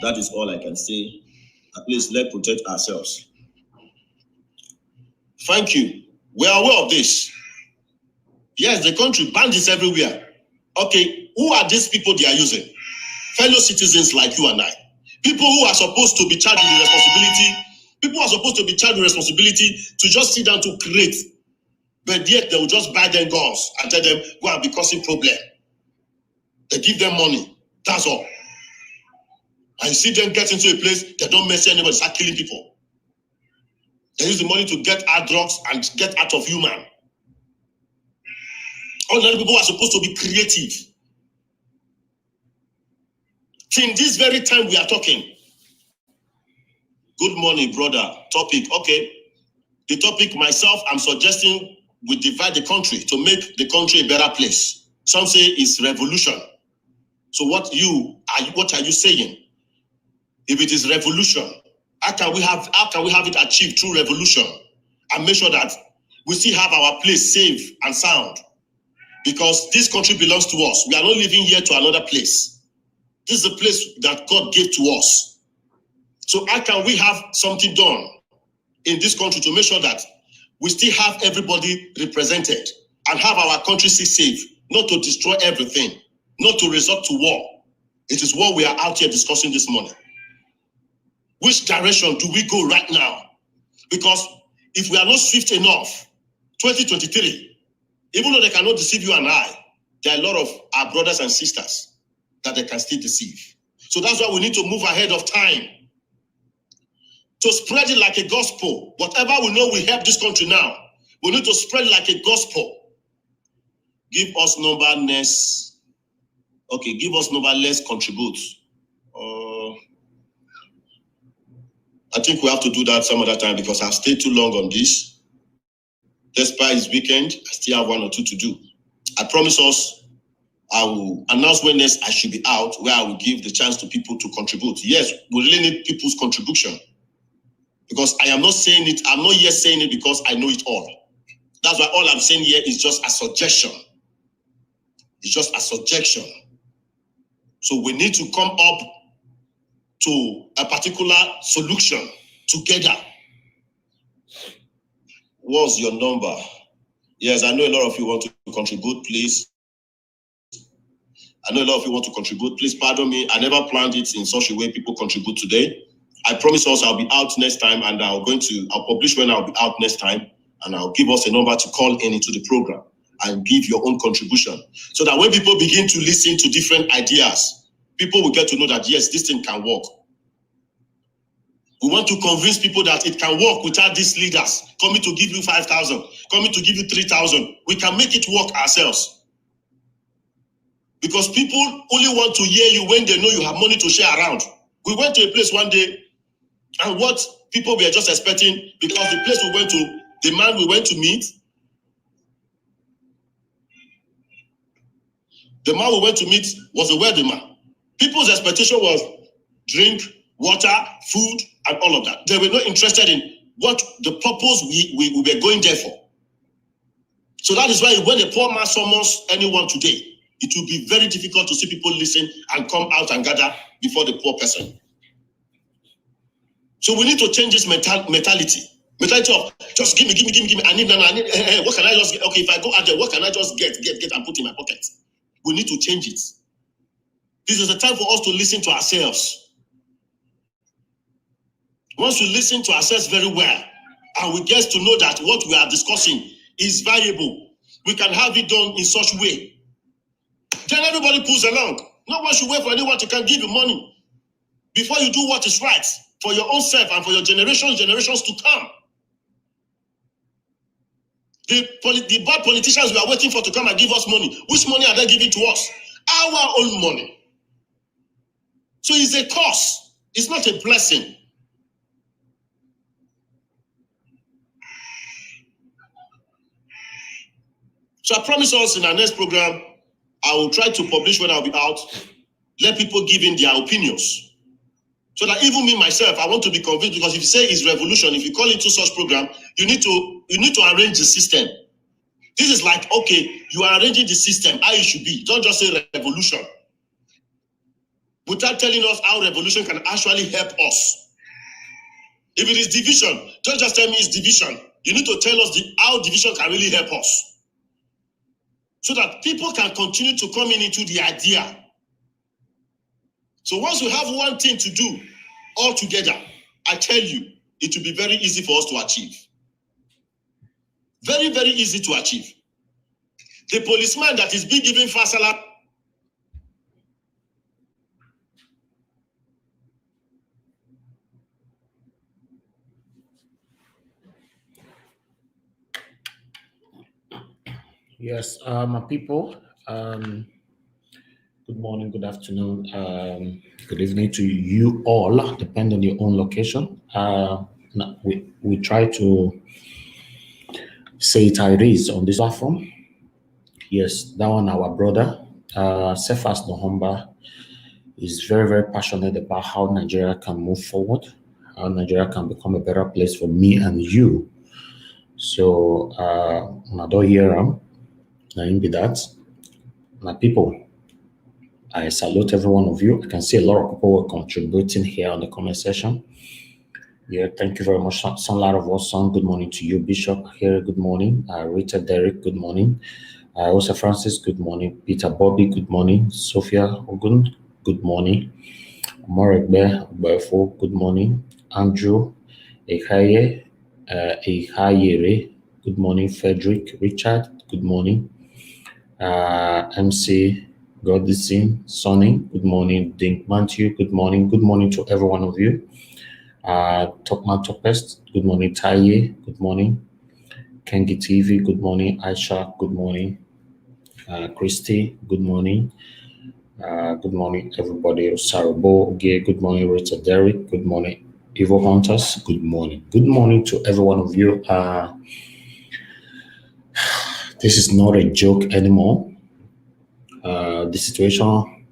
B: That is all I can say. At least let's protect ourselves. Thank you. We are aware of this. Yes, the country bandits everywhere. Okay, who are these people they are using? Fellow citizens like you and I. People who are supposed to be charged with the responsibility. People who are supposed to be charged with responsibility to just sit down to create. But yet they will just buy them guns and tell them, go and be causing problem. They give them money. That's all. And you see them get into a place, they don't mess anybody, start killing people. They use the money to get out drugs and get out of human. Ordinary people are supposed to be creative. Till this very time we are talking. Good morning, brother. Topic, okay. The topic myself, I'm suggesting we divide the country to make the country a better place. Some say it's revolution. So what are you saying? If it is revolution, how can we have it achieved through revolution and make sure that we still have our place safe and sound? Because this country belongs to us. We are not living here to another place. This is a place that God gave to us. So how can we have something done in this country to make sure that we still have everybody represented and have our country still safe, not to destroy everything, not to resort to war? It is what we are out here discussing this morning. Which direction do we go right now? Because if we are not swift enough, 2023, even though they cannot deceive you and I, there are a lot of our brothers and sisters that they can still deceive. So that's why we need to move ahead of time to spread it like a gospel. Whatever we know will help this country now, we need to spread it like a gospel. Give us number, next. Okay, give us number, let's contribute. I think we have to do that some other time because I've stayed too long on this. Despite it's weekend, I still have one or two to do. I promise us, I will announce when next I should be out, where I will give the chance to people to contribute. Yes, we really need people's contribution. Because I am not saying it, I'm not yet saying it because I know it all. That's why all I'm saying here is just a suggestion. It's just a suggestion. So we need to come up to a particular solution together. What's your number? Yes, I know a lot of you want to contribute, please. I know a lot of you want to contribute. Please pardon me. I never planned it in such a way people contribute today. I promise also I'll be out next time and I'll publish when I'll be out next time, and I'll give us a number to call in into the program and give your own contribution. So that when people begin to listen to different ideas, people will get to know that yes, this thing can work. We want to convince people that it can work without these leaders coming to give you 5,000, coming to give you 3,000. We can make it work ourselves. Because people only want to hear you when they know you have money to share around. We went to a place one day, and what people were just expecting, because the place we went to, the man we went to meet, was a wealthy man. People's expectation was drink, water, food, and all of that. They were not interested in what the purpose we were going there for. So that is why when a poor man summons anyone today, it will be very difficult to see people listen and come out and gather before the poor person. So we need to change this mentality of just give me, I need, what can I just get? Okay, if I go out there, what can I just get and put in my pocket? We need to change it. This is the time for us to listen to ourselves. Once we listen to ourselves very well, and we get to know that what we are discussing is valuable, we can have it done in such a way. Then everybody pulls along. No one should wait for anyone to give you money before you do what is right for your own self and for your generations to come. The bad politicians we are waiting for to come and give us money. Which money are they giving to us? Our own money. So it's a curse. It's not a blessing. So I promise us in our next program, I will try to publish when I'll be out. Let people give in their opinions. So that even me myself, I want to be convinced, because if you say it's revolution, if you call into such program, you need to arrange the system. This is like, okay, you are arranging the system how it should be. Don't just say revolution without telling us how revolution can actually help us. If it is division, don't just tell me it's division. You need to tell us how division can really help us, so that people can continue to come into the idea. So once we have one thing to do all together, I tell you, it will be very easy for us to achieve. Very, very easy to achieve. The policeman that is being given fast salary,
A: Yes, my people. Good morning, good afternoon, good evening to you all, depending on your own location. We try to say it how it is on this platform. Yes, that one, our brother, Cephas Nohomba, is very, very passionate about how Nigeria can move forward, how Nigeria can become a better place for me and you. So, I don't hear him. I be that. My people, I salute every one of you. I can see a lot of people were contributing here on the comment section. Yeah, thank you very much. Sunlight of Watson, good morning to you. Bishop here, good morning. Rita Derek, good morning. Osa Francis, good morning. Peter Bobby, good morning. Sophia Ogun, good morning. Moregbe Befo, good morning. Andrew Ehaye, Ehayere, good morning. Frederick Richard, good morning. MC Godison, Sonny, good morning. Dink Matthew, good morning. Good morning to every one of you. Topman Topest, good morning. Taye, good morning. Kengi TV, good morning. Aisha, good morning. Christy, good morning. Good morning, everybody. Sarabo, Gay, good morning. Rita Derrick, good morning. Evil Hunters, good morning. Good morning to every one of you. This is not a joke anymore. The situation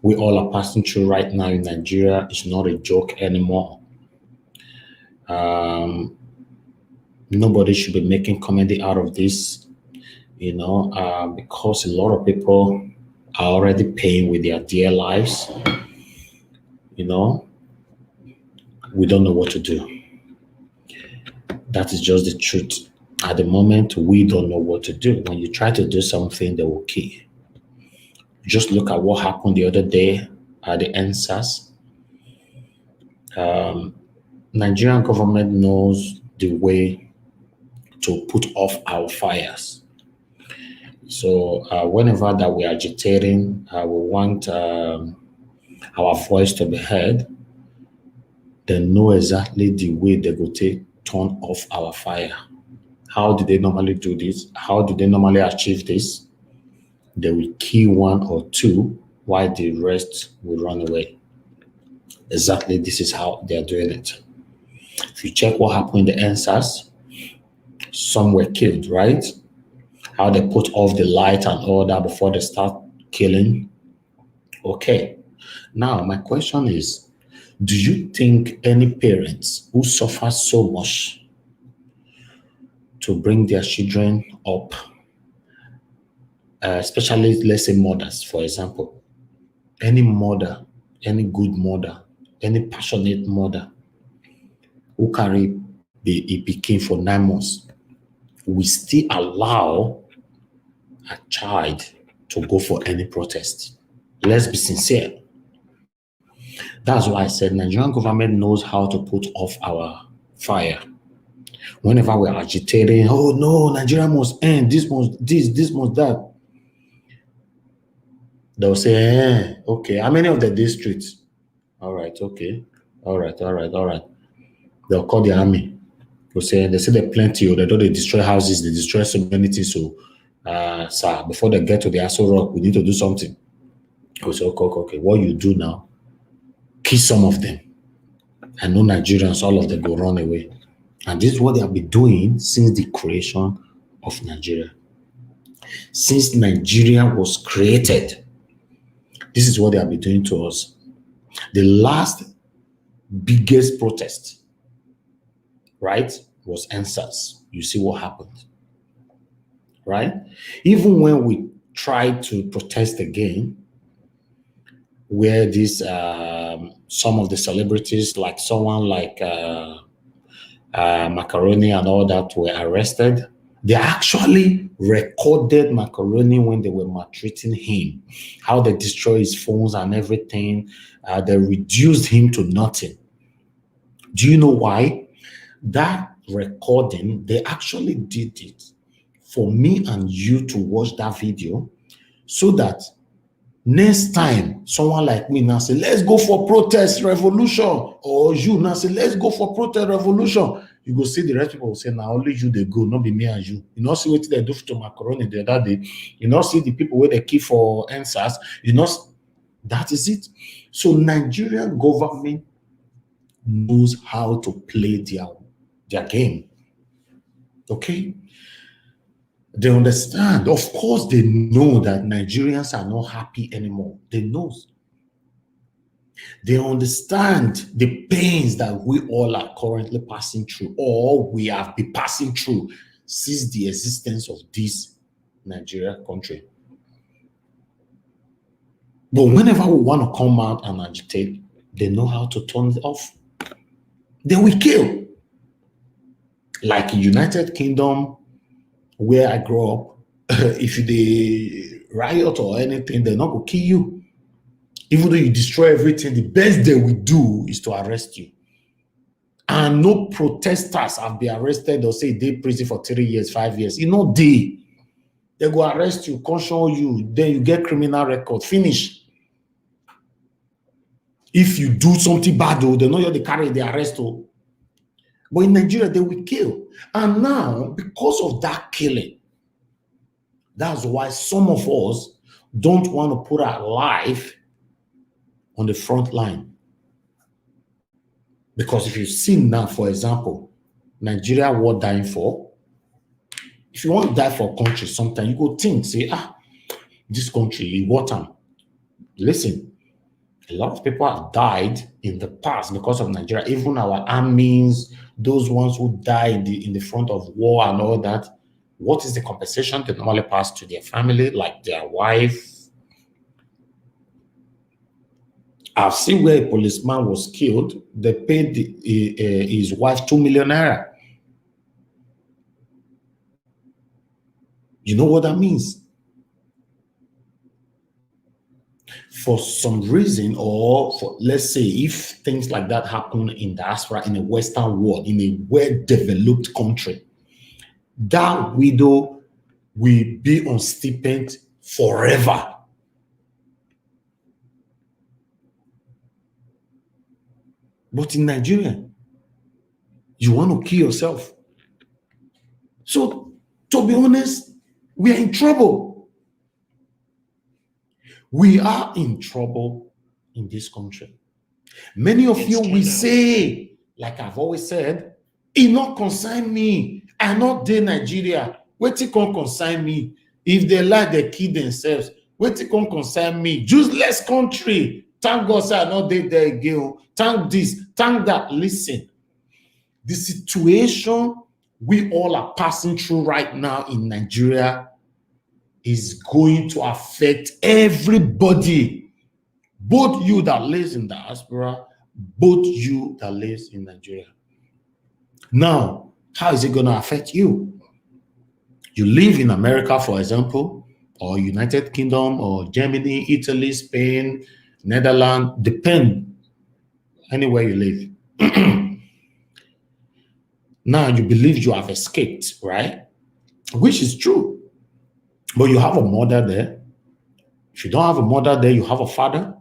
A: we all are passing through right now in Nigeria is not a joke anymore. Nobody should be making comedy out of this, because a lot of people are already paying with their dear lives. We don't know what to do. That is just the truth. At the moment, we don't know what to do. When you try to do something, they will kill you. Just look at what happened the other day at the NSAS. Nigerian government knows the way to put off our fires. So whenever that we're agitating, we want our voice to be heard, they know exactly the way they go take turn off our fire. How do they normally do this? How do they normally achieve this? They will kill one or two while the rest will run away. Exactly, this is how they're doing it. If you check what happened in the NSAS, some were killed, right? How they put off the light and all that before they start killing. Okay. Now, my question is, do you think any parents who suffer so much to bring their children up, especially, let's say, mothers, for example, any mother, any good mother, any passionate mother who carry a pikin for 9 months, will still allow a child to go for any protest? Let's be sincere. That's why I said Nigerian government knows how to put off our fire. Whenever we're agitating, oh no, Nigeria must end, this must that. They'll say, okay, how many of the districts? All right, okay. All right. They'll call the army. They say they're plenty, or they destroy houses, they destroy so many things. So, sir, before they get to the Aso Rock, we need to do something. We'll say, okay, what you do now, kill some of them. I know Nigerians, all of them go run away. And this is what they have been doing since the creation of Nigeria. Since Nigeria was created, this is what they have been doing to us. The last biggest protest, right, was NSAS. You see what happened, right? Even when we tried to protest again, where these some of the celebrities, like someone like Macaroni and all that, were arrested, they actually recorded Macaroni when they were maltreating him, how they destroyed his phones and everything. They reduced him to nothing. Do you know why? That recording, they actually did it for me and you to watch that video so that Next time, someone like me now say, let's go for protest revolution, or you now say, let's go for protest revolution. You go see the rest people will say, now only you they go, not be me and you. You not see what they do to macaroni the other day. You not see the people where they keep for answers. You not, that is it. So Nigerian government knows how to play their game. Okay? They understand. Of course, they know that Nigerians are not happy anymore. They know. They understand the pains that we all are currently passing through, or we have been passing through since the existence of this Nigeria country. But whenever we want to come out and agitate, they know how to turn it off. They will kill. Like United Kingdom, where I grew up, if they riot or anything, they're not going to kill you. Even though you destroy everything, the best they will do is to arrest you. And no protesters have been arrested or say they prison for 3 years, 5 years. You know, they go arrest you, caution you, then you get criminal record, finish. If you do something bad, they know you're the carry the arrest. But in Nigeria, they will kill. And now, because of that killing, that's why some of us don't want to put our life on the front line. Because if you see now, for example, Nigeria, what dying for? If you want to die for a country, sometimes you go think, say, this country, what time? Listen, a lot of people have died in the past because of Nigeria. Even our armies, those ones who died in the front of war and all that, what is the compensation they normally pass to their family, like their wife? I've seen where a policeman was killed. They paid his wife 2 million naira. You know what that means? For some reason, or for, let's say, if things like that happen in diaspora, in a Western world, in a well-developed country, that widow will be on stipend forever. But in Nigeria, you want to kill yourself. So, to be honest, we are in trouble. We are in trouble in this country. Many of you will say, like I've always said, it not concern me. I not dey Nigeria. Wetin come concern me? If they like, they kill themselves. Wetin come concern me? Useless country. Thank God, sir, I not dey there again. Thank this, thank that. Listen, the situation we all are passing through right now in Nigeria is going to affect everybody. Both you that lives in diaspora, both you that lives in Nigeria. Now, how is it going to affect you? You live in America, for example, or United Kingdom, or Germany, Italy, Spain, Netherlands, depend anywhere you live. Now you believe you have escaped, right? Which is true. But you have a mother there. If you don't have a mother there, you have a father.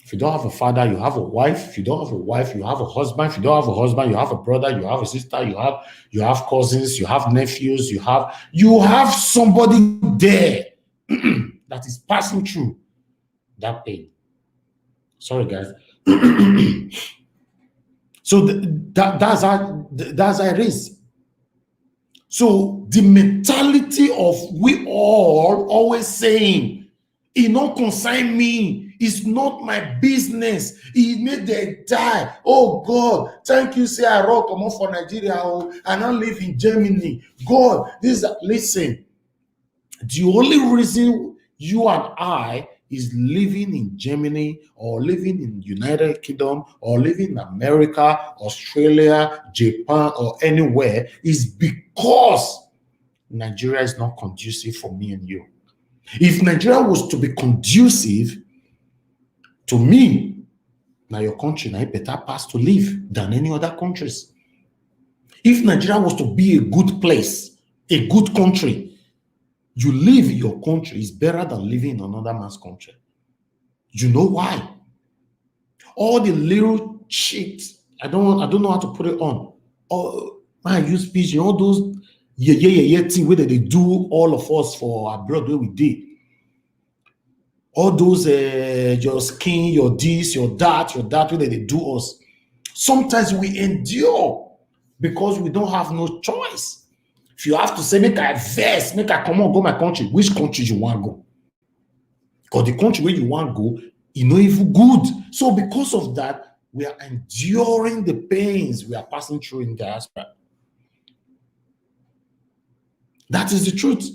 A: If you don't have a father, you have a wife. If you don't have a wife, you have a husband. If you don't have a husband, you have a brother, you have a sister, you have cousins, you have nephews, you have somebody there that is passing through that pain. Sorry, guys. So that's how it is. So the mentality of we all always saying, it not concern me, it's not my business, it made them die. Oh God, thank you, say I rock come for Nigeria, and I live in Germany. God, listen, the only reason you and I is living in Germany, or living in United Kingdom, or living in America, Australia, Japan, or anywhere is because Nigeria is not conducive for me and you. If Nigeria was to be conducive to me, now your country now better pass to live than any other countries. If Nigeria was to be a good place, a good country, you live in your country is better than living in another man's country. You know why? All the little shit, I don't know how to put it on. Oh, man, use speech, all those thing where they do all of us for abroad where we did. All those your skin, your this, your that, where they do us. Sometimes we endure because we don't have no choice. If you have to say, make I vex, make I come on, go my country, which country you want to go? Because the country where you want to go, it's not even good. So because of that, we are enduring the pains we are passing through in diaspora. That is the truth.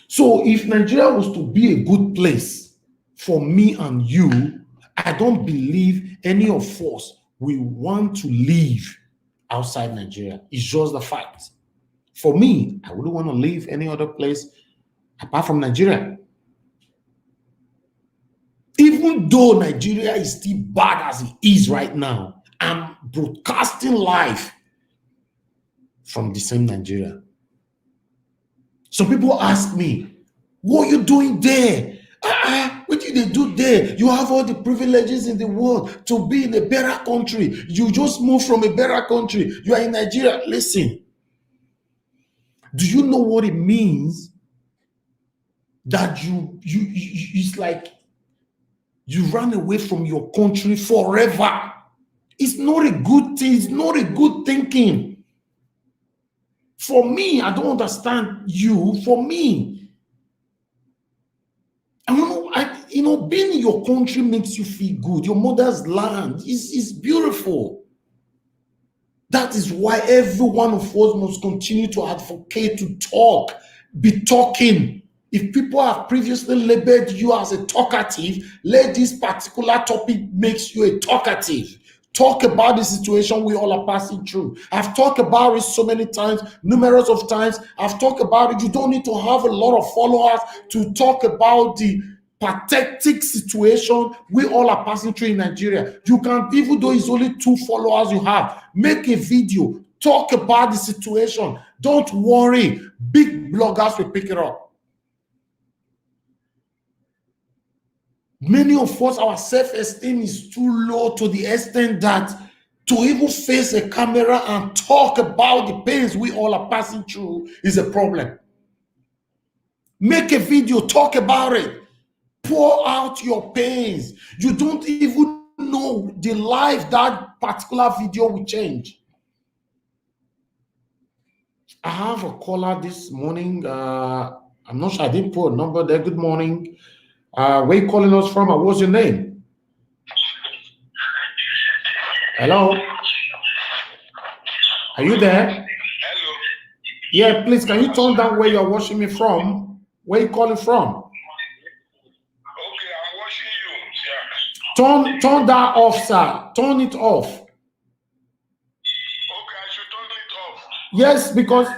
A: So if Nigeria was to be a good place for me and you, I don't believe any of us will want to live outside Nigeria. It's just the fact. For me, I wouldn't want to live any other place apart from Nigeria. Even though Nigeria is still bad as it is right now, I'm broadcasting live from the same Nigeria. Some people ask me, what are you doing there? What did they do there? You have all the privileges in the world to be in a better country. You just moved from a better country. You are in Nigeria. Listen, do you know what it means that it's like you run away from your country forever? It's not a good thing. It's not a good thinking. For me, I don't understand you. For me, being in your country makes you feel good. Your mother's land is beautiful. That is why every one of us must continue to advocate, to talk, be talking. If people have previously labeled you as a talkative, let this particular topic makes you a talkative. Talk about the situation we all are passing through. I've talked about it so many times, numerous of times. I've talked about it. You don't need to have a lot of followers to talk about the pathetic situation we all are passing through in Nigeria. You can, even though it's only 2 followers you have, make a video, talk about the situation. Don't worry, big bloggers will pick it up. Many of us, our self-esteem is too low to the extent that to even face a camera and talk about the pains we all are passing through is a problem. Make a video, talk about it. Pour out your pains. You don't even know the life that particular video will change. I have a caller this morning. I'm not sure, I didn't put a number there. Good morning. Where are you calling us from? What's your name? Hello? Are you there?
C: Hello.
A: Yeah, please, can you turn down where you're watching me from? Where are you calling from?
C: Okay, I'm watching you. Yeah.
A: Turn that off, sir. Turn it off.
C: Okay, I should turn it off.
A: Yes, because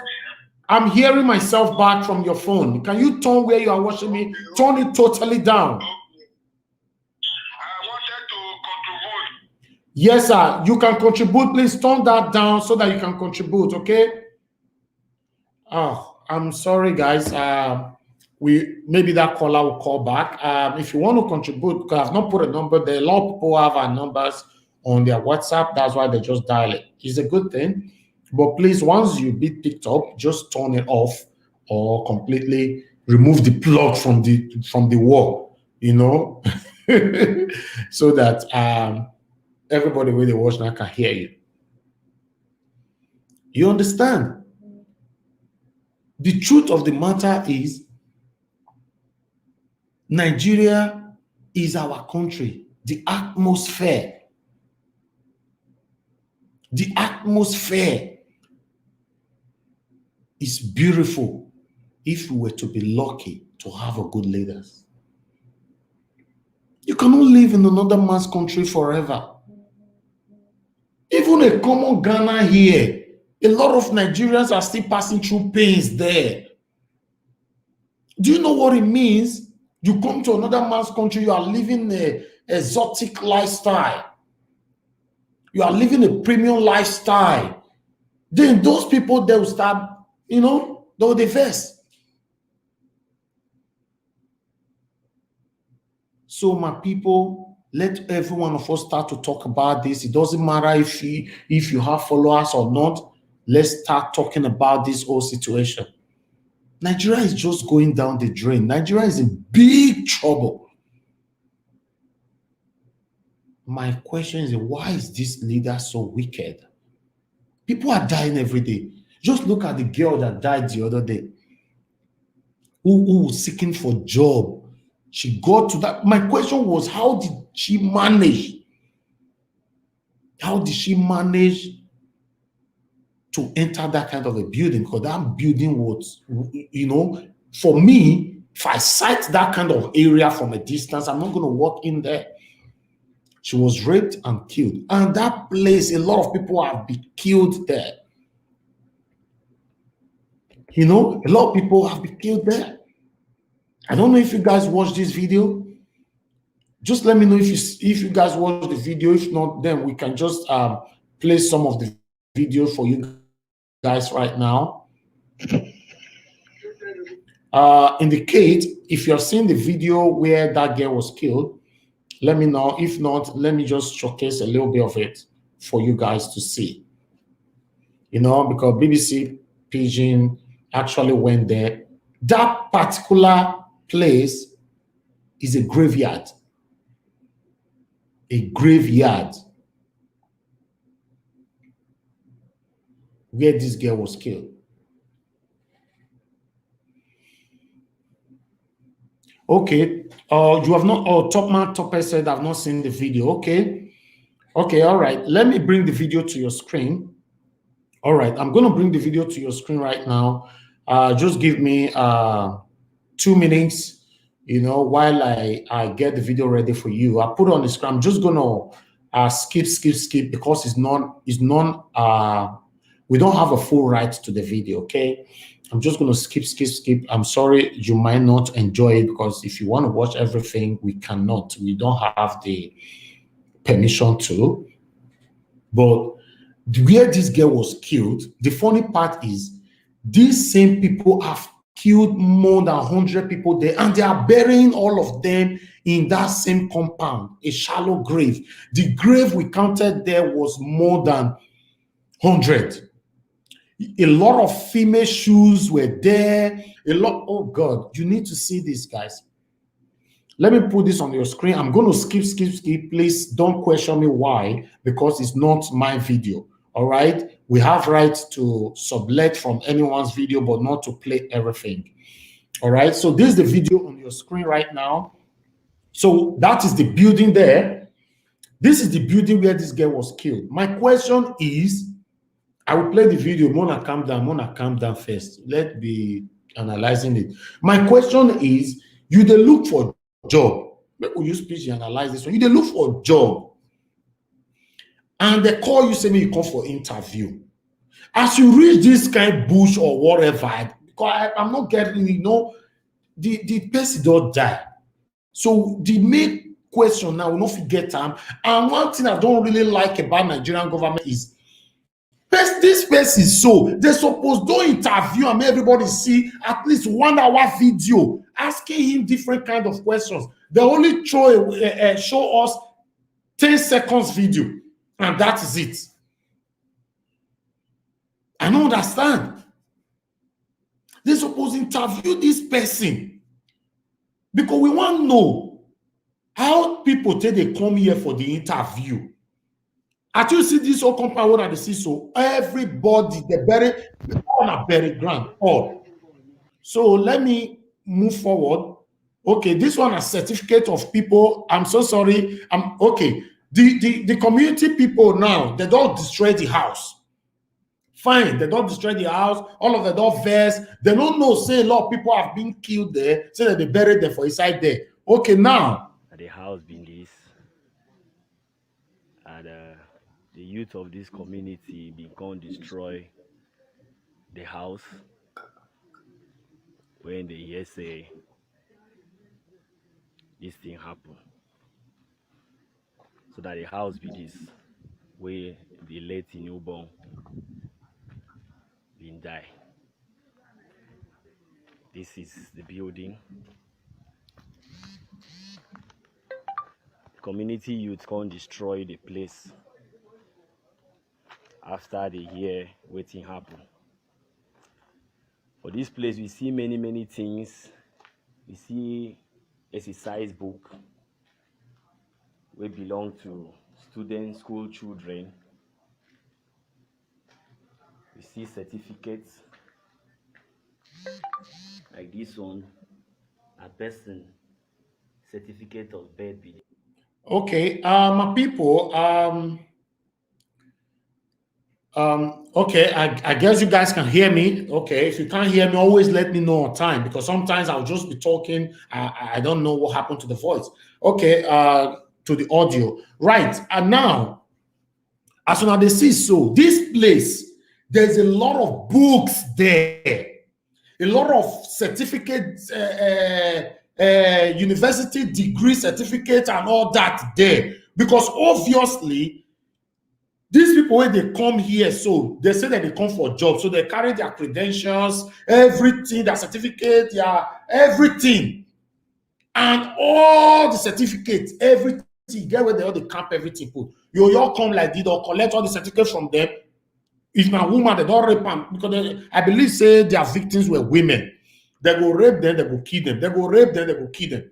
A: I'm hearing myself back from your phone. Can you turn where you are watching me? Turn it totally down.
C: Okay. I wanted to contribute.
A: Yes, sir. You can contribute. Please turn that down so that you can contribute, okay? Oh, I'm sorry, guys. Maybe that caller will call back. If you want to contribute, because I've not put a number there. A lot of people have our numbers on their WhatsApp. That's why they just dial it. It's a good thing. But please, once you be picked up, just turn it off or completely remove the plug from the wall, so that everybody with the watch now can hear you. You understand? The truth of the matter is, Nigeria is our country. The atmosphere is beautiful if we were to be lucky to have a good leaders. You cannot live in another man's country forever. Even a common Ghana here, a lot of Nigerians are still passing through pains there. Do you know what it means? You come to another man's country, you are living an exotic lifestyle. You are living a premium lifestyle. Then those people, they will start, they will divest. So my people, let every one of us start to talk about this. It doesn't matter if you have followers or not. Let's start talking about this whole situation. Nigeria is just going down the drain. Nigeria is in big trouble. My question is, why is this leader so wicked? People are dying every day. Just look at the girl that died the other day, who was seeking for a job. She got to that. My question was, how did she manage? How did she manage to enter that kind of a building? Because that building was, for me, if I sight that kind of area from a distance, I'm not going to walk in there. She was raped and killed. And that place, a lot of people have been killed there. A lot of people have been killed there. I don't know if you guys watched this video. Just let me know if you guys watch the video. If not, then we can just play some of the video for you guys right now. Indicate if you're seeing the video where that girl was killed. Let me know. If not, let me just showcase a little bit of it for you guys to see. Because BBC Pidgin actually went there. That particular place is a graveyard. A graveyard where this girl was killed. Okay. You have not. Oh, Topper said I've not seen the video. Okay. Okay. All right. Let me bring the video to your screen. All right. I'm going to bring the video to your screen right now. Just give me 2 minutes. While I get the video ready for you. I put it on the screen. I'm just going to skip because it's not. We don't have a full right to the video. Okay. I'm just going to skip. I'm sorry, you might not enjoy it because if you want to watch everything, we cannot. We don't have the permission to. But where this girl was killed, the funny part is these same people have killed more than 100 people there, and they are burying all of them in that same compound, a shallow grave. The grave we counted there was more than 100. A lot of female shoes were there. Oh God, you need to see this, guys. Let me put this on your screen. I'm going to skip. Please don't question me why, because it's not my video. All right. We have rights to sublet from anyone's video, but not to play everything. All right. So this is the video on your screen right now. So that is the building there. This is the building where this girl was killed. My question is, I will play the video. Mona, calm down first. Let's be analyzing it. My question is, you they look for job. People use speech and analyze this one. You they look for job. And they call you, say me you come for interview. As you reach this kind of bush or whatever, because I'm not getting, the person don't die. So the main question now, we not forget time. And one thing I don't really like about Nigerian government is this person is so they suppose don't interview and make everybody see at least 1 hour video asking him different kind of questions. They only show us 10 seconds video, and that is it. I don't understand. They suppose interview this person because we want to know how people take they come here for the interview. As you see this whole compound that they see, so everybody they bury ground all. So let me move forward. Okay, this one a certificate of people. I'm so sorry. Okay. The community people now, they don't destroy the house. Fine, they don't destroy the house. All of them don't verse. They don't know. Say a lot of people have been killed there. Say that they buried them for inside there. Okay, now
D: the house being this, and the youth of this community become destroy the house when they hear say this thing happen. So that the house be this where the late newborn been die. This is the building. community youth can't destroy the place after they hear wetin happen. For this place, we see many, many things. We see exercise book wey belong to students, school children. We see certificates like this one, a person certificate of birth be.
A: Okay, my people, okay, I guess you guys can hear me. Okay, if you can't hear me, always let me know on time because sometimes I'll just be talking. I don't know what happened to the voice. Okay, to the audio. Right, and now, as soon as they see so, this place, there's a lot of books there, a lot of certificates, university degree certificate and all that there. Because obviously, these people, when they come here, so they say that they come for jobs, so they carry their credentials, everything, their certificate, yeah, everything, and all the certificates, everything. Get where they all the camp everything put. You all come like this, or collect all the certificates from them. If na woman, they don't rape them because I believe say their victims were women. They go rape them, they go kill them. They go rape them, they go kill them.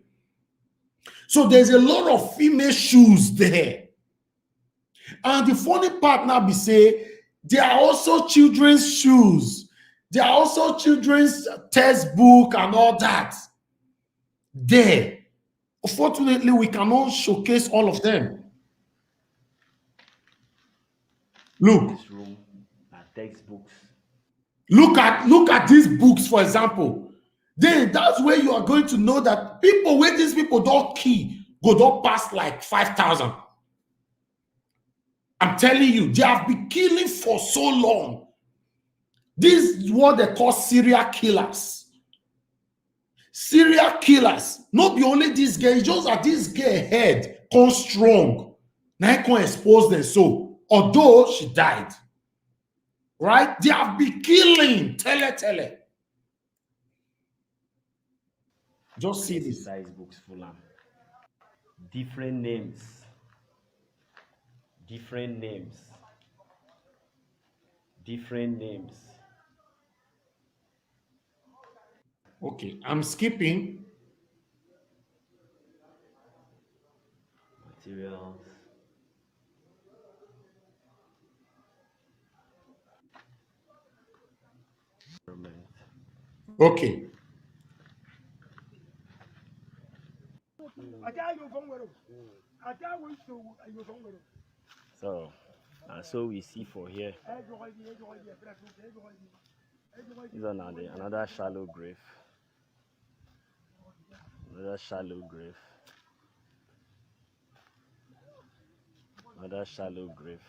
A: So there's a lot of female shoes there. And the funny part now be say, there are also children's shoes. There are also children's textbook and all that there. Unfortunately, we cannot showcase all of them. Look,
D: This room are textbooks.
A: look at these books, for example. Then that's where you are going to know that people, where these people don't key, go don't pass like 5,000. I'm telling you, they have been killing for so long. This is what they call serial killers. Serial killers. Not be only this girl, it's just that this girl head come strong. Now I can expose them so. Although she died. Right? They have been killing. Tele. Just see this.
D: Exercise books full am. Different names. Different names. Different names.
A: Okay, I'm skipping.
D: Materials. Environment.
A: Okay.
D: So, and so we see for here. This is another shallow grave. Another shallow grave. Another shallow grave.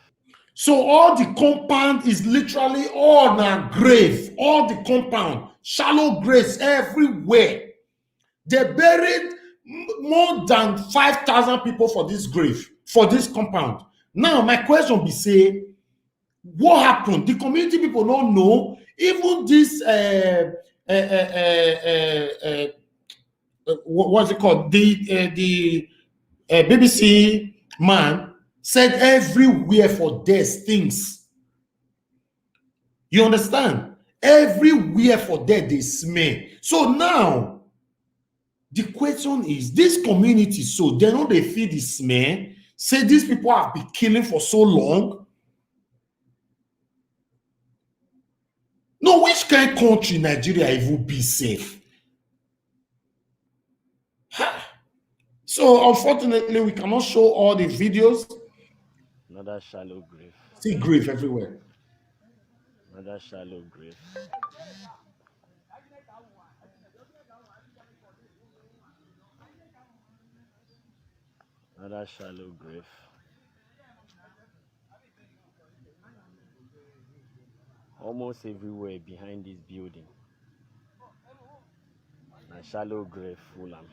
A: So all the compound is literally all na grave. All the compound, shallow graves everywhere. They buried more than 5,000 people for this grave, for this compound. Now, my question be say, what happened? The community people don't know. Even this, what's it called? The BBC man said everywhere for death things. You understand? Everywhere for there they smell. So now the question is, this community, so they know they feel the smell, say these people have been killing for so long. No, which kind of country Nigeria even be safe? So unfortunately, we cannot show all the videos.
D: Another shallow grave.
A: See grave everywhere.
D: Another shallow grave. Another shallow grave. Almost everywhere behind this building. A shallow grave full am.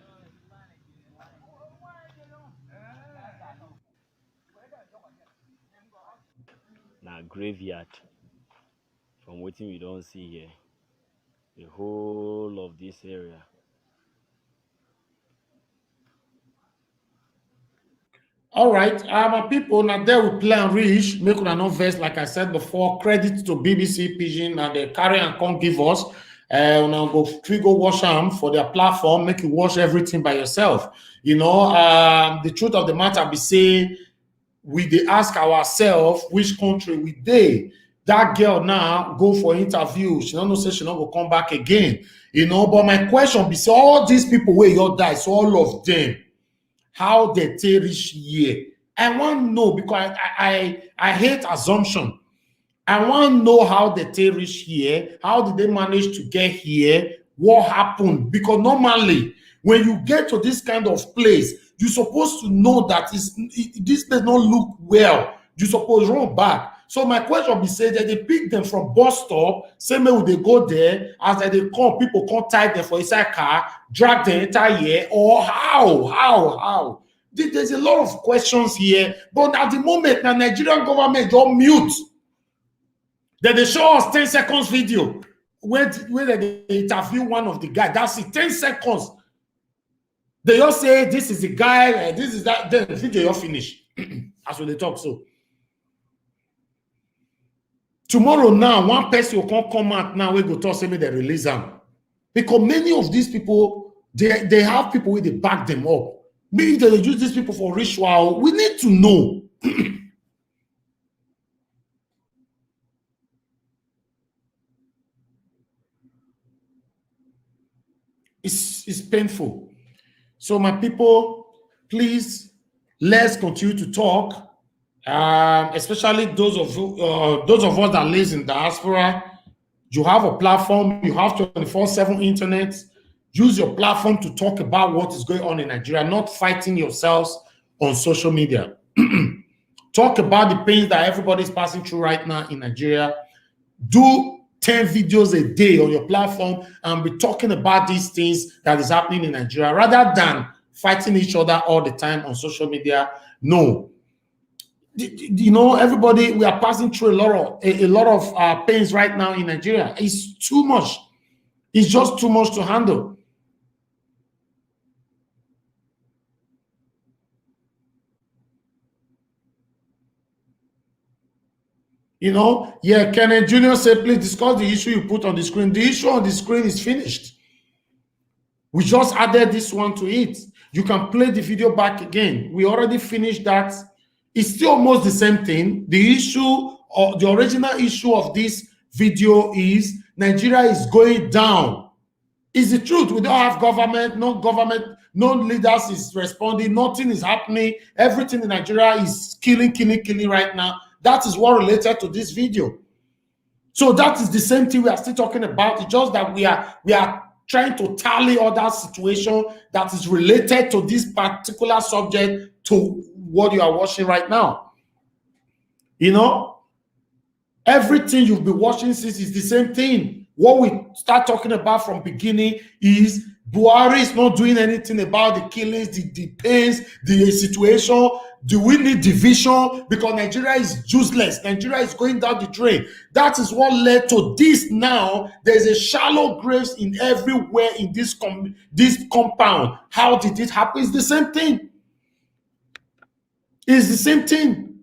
D: Na graveyard. From wetin we don see here, the whole of this area.
A: All right, my people, now there we play and reach, make una no vex, like I said before, credit to BBC Pigeon and they carry and come give us. Now go watch them for their platform, make you watch everything by yourself. You know, the truth of the matter be say, we they ask ourselves which country we dey. That girl now go for interview. She don't know say she not go come back again. You know, but my question be say all these people where you die, so all of them, how they take reach here. I want to know because I hate assumption. I want to know how they take reach here. How did they manage to get here? What happened? Because normally, when you get to this kind of place, you're supposed to know that this does not look well. You're supposed to run back. So my question be say that they pick them from bus stop, same way they go there, as they come, people come tie them for inside car, drag the entire year, or how? There's a lot of questions here, but at the moment, the Nigerian government don't mute. Then they show us 10 seconds video where they interview one of the guys. That's it, 10 seconds. They all say this is the guy, this is that. Then the video you finish. As when they talk so. Tomorrow now, one person will come out now, we go talk, say me they release them. Because many of these people, they have people where they back them up. Maybe they use these people for ritual. We need to know. It's painful. So my people, please, let's continue to talk. Especially those of us that live in diaspora. You have a platform, you have 24/7 internet. Use your platform to talk about what is going on in Nigeria, not fighting yourselves on social media. Talk about the pains that everybody is passing through right now in Nigeria. Do 10 videos a day on your platform and be talking about these things that is happening in Nigeria rather than fighting each other all the time on social media. No. You know, everybody, we are passing through a lot of pains right now in Nigeria. It's too much. It's just too much to handle. You know, yeah, Kenneth Jr. said, please discuss the issue you put on the screen. The issue on the screen is finished. We just added this one to it. You can play the video back again. We already finished that. It's still almost the same thing. The issue, or the original issue of this video is Nigeria is going down. It's the truth. We don't have government, no leaders is responding, nothing is happening. Everything in Nigeria is killing right now. That is what related to this video. So that is the same thing we are still talking about. It's just that we are trying to tally other situation that is related to this particular subject to what you are watching right now. You know, everything you've been watching since is the same thing. What we start talking about from beginning is Buhari is not doing anything about the killings, the pains, the situation. Do we need division? Because Nigeria is useless. Nigeria is going down the drain. That is what led to this now. There's a shallow graves in everywhere in this compound. How did it happen? It's the same thing. It's the same thing.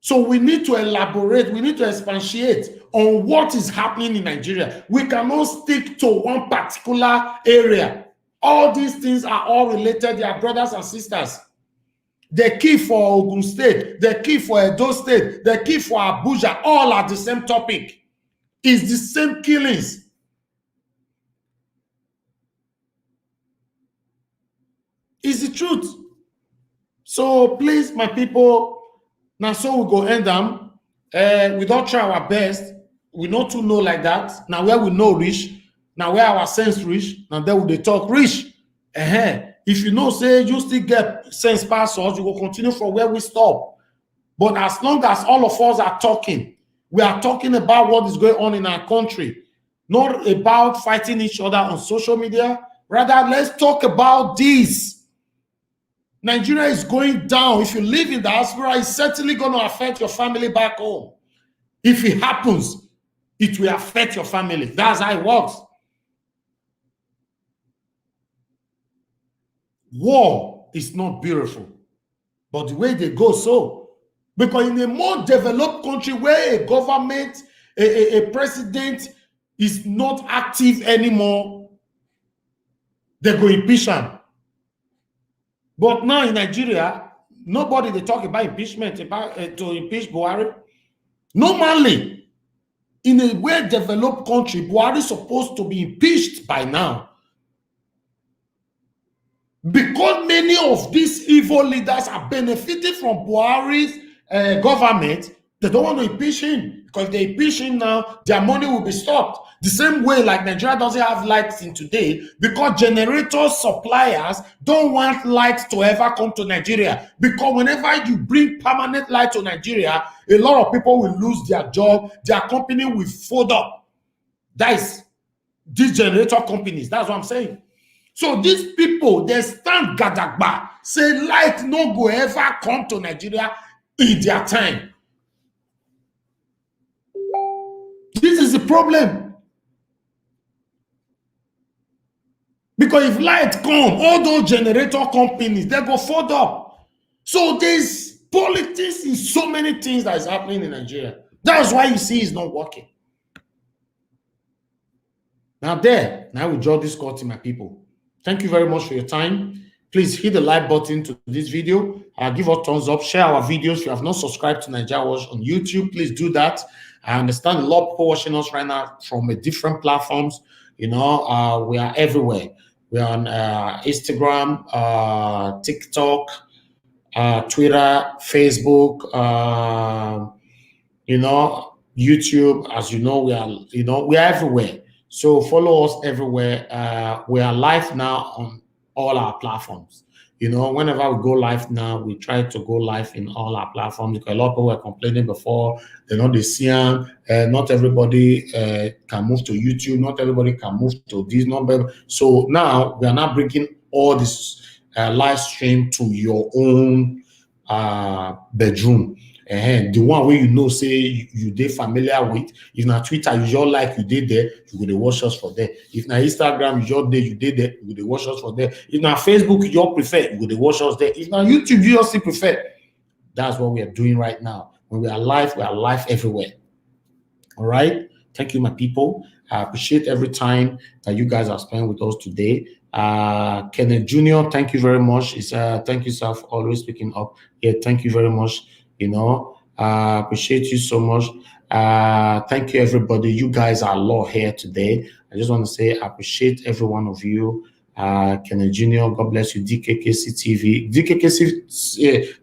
A: So we need to elaborate, we need to expatiate on what is happening in Nigeria. We cannot stick to one particular area. All these things are all related. They are brothers and sisters. The key for Ogun State, the key for Edo State, the key for Abuja, all are the same topic. It's the same killings. It's the truth. So please, my people, now so we go end them. We don't try our best. We not to know like that. Now where we know reach, now where our sense reach, now there we talk reach. If you know, say you still get sense pass us, you will continue from where we stop. But as long as all of us are talking, we are talking about what is going on in our country, not about fighting each other on social media. Rather, let's talk about this. Nigeria is going down. If you live in diaspora, it's certainly going to affect your family back home. If it happens, it will affect your family. That's how it works. War
E: is not beautiful. But the way they go, so. Because in a more developed country where a government, a president is not active anymore, they go impeach him. But now in Nigeria, nobody they talk about impeachment, about to impeach Buhari. Normally, in a well-developed country, Buhari is supposed to be impeached by now. Because many of these evil leaders are benefiting from Buhari's government, they don't want to impeach him. Because if they impeach him now, their money will be stopped. The same way like Nigeria doesn't have lights in today, because generator suppliers don't want lights to ever come to Nigeria. Because whenever you bring permanent light to Nigeria, a lot of people will lose their job, their company will fold up. That is these generator companies. That's what I'm saying. So these people, they stand gadagba, say light no go ever come to Nigeria in their time. This is the problem. Because if light come, all those generator companies, they go fold up. So there's politics in so many things that is happening in Nigeria. That's why you see it's not working. Now we draw this curtain, my people. Thank you very much for your time. Please hit the like button to this video. Give us thumbs up. Share our videos. If you have not subscribed to Nigeria Watch on YouTube, please do that. I understand a lot of people watching us right now from different platforms. You know, we are everywhere. We are on Instagram, TikTok, Twitter, Facebook, you know, YouTube. As you know, we are everywhere. So follow us everywhere. We are live now on all our platforms. You know, whenever we go live now, we try to go live in all our platforms. Because a lot of people were complaining before, they know they see them. Not everybody can move to YouTube. Not everybody can move to this number. So now we are now bringing all this live stream to your own bedroom. The one where you know, say you did familiar with. If na Twitter, you just like you did there, you go watch us for there. If na Instagram, you did there, you go watch us for there. If na Facebook, you just prefer, you go watch us there. If na YouTube, you just prefer. That's what we are doing right now. When we are live everywhere. All right. Thank you, my people. I appreciate every time that you guys are spending with us today. Kenneth Jr., thank you very much. Thank you, sir, for always speaking up. Yeah, thank you very much. You know, appreciate you so much. Thank you, everybody. You guys are a lot here today. I just want to say I appreciate every one of you. Kenneth Jr., God bless you. DKKC TV. DKKC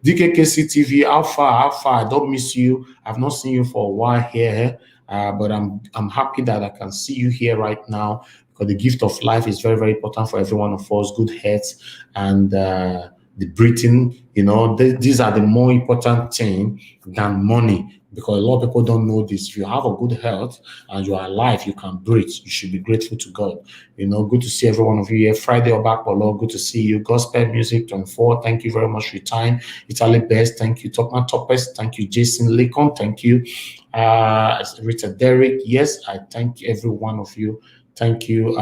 E: TV, how far? I don't miss you. I've not seen you for a while here. But I'm happy that I can see you here right now, because the gift of life is very, very important for every one of us. Good health and the breathing, you know, these are the more important thing than money, because a lot of people don't know this. If you have a good health and you are alive, you can breathe. You should be grateful to God. You know, good to see every one of you here. Friday Obakpolo, good to see you. Gospel Music 24, thank you very much for your time. Italy Best, thank you. Topman Topest, thank you. Jason Lincoln, thank you. Richard Derrick, yes, I thank every one of you. Thank you.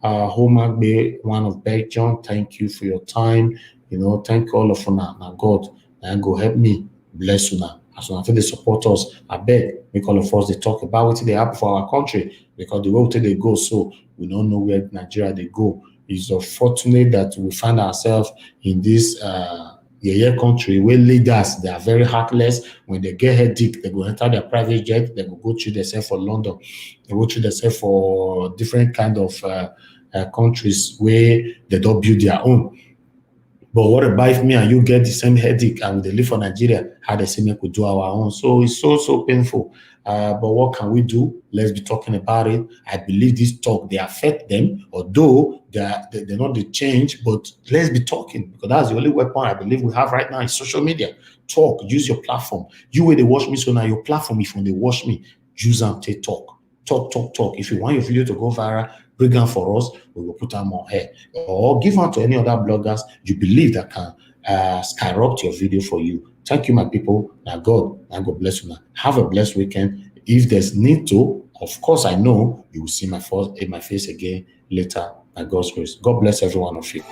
E: Homagbe, one of Belgium, thank you for your time. You know, thank all of you now. God, and go help me, bless you now. As long as they support us, I beg, make all of us they talk about what they have for our country, because the way they go, so we don't know where Nigeria they go. It's unfortunate that we find ourselves in this country where leaders, they are very heartless. When they get headache, they go enter their private jet, they go through themselves for London, they go through themselves for different kind of countries where they don't build their own. But what about if me and you get the same headache and they live for Nigeria, how they say we could do our own? So it's so painful. But what can we do? Let's be talking about it. I believe this talk, they affect them, although they're not the change, but let's be talking, because that's the only weapon I believe we have right now is social media. Talk, use your platform. You where they watch me, so now your platform, if when they watch me, use them to talk. Talk. If you want your video to go viral, bring them for us, we will put them on here. Or give them to any other bloggers you believe that can skyrocket your video for you. Thank you, my people. Now God bless you now. Have a blessed weekend. If there's need to, of course, I know you will see my face again later by God's grace. God bless every one of you.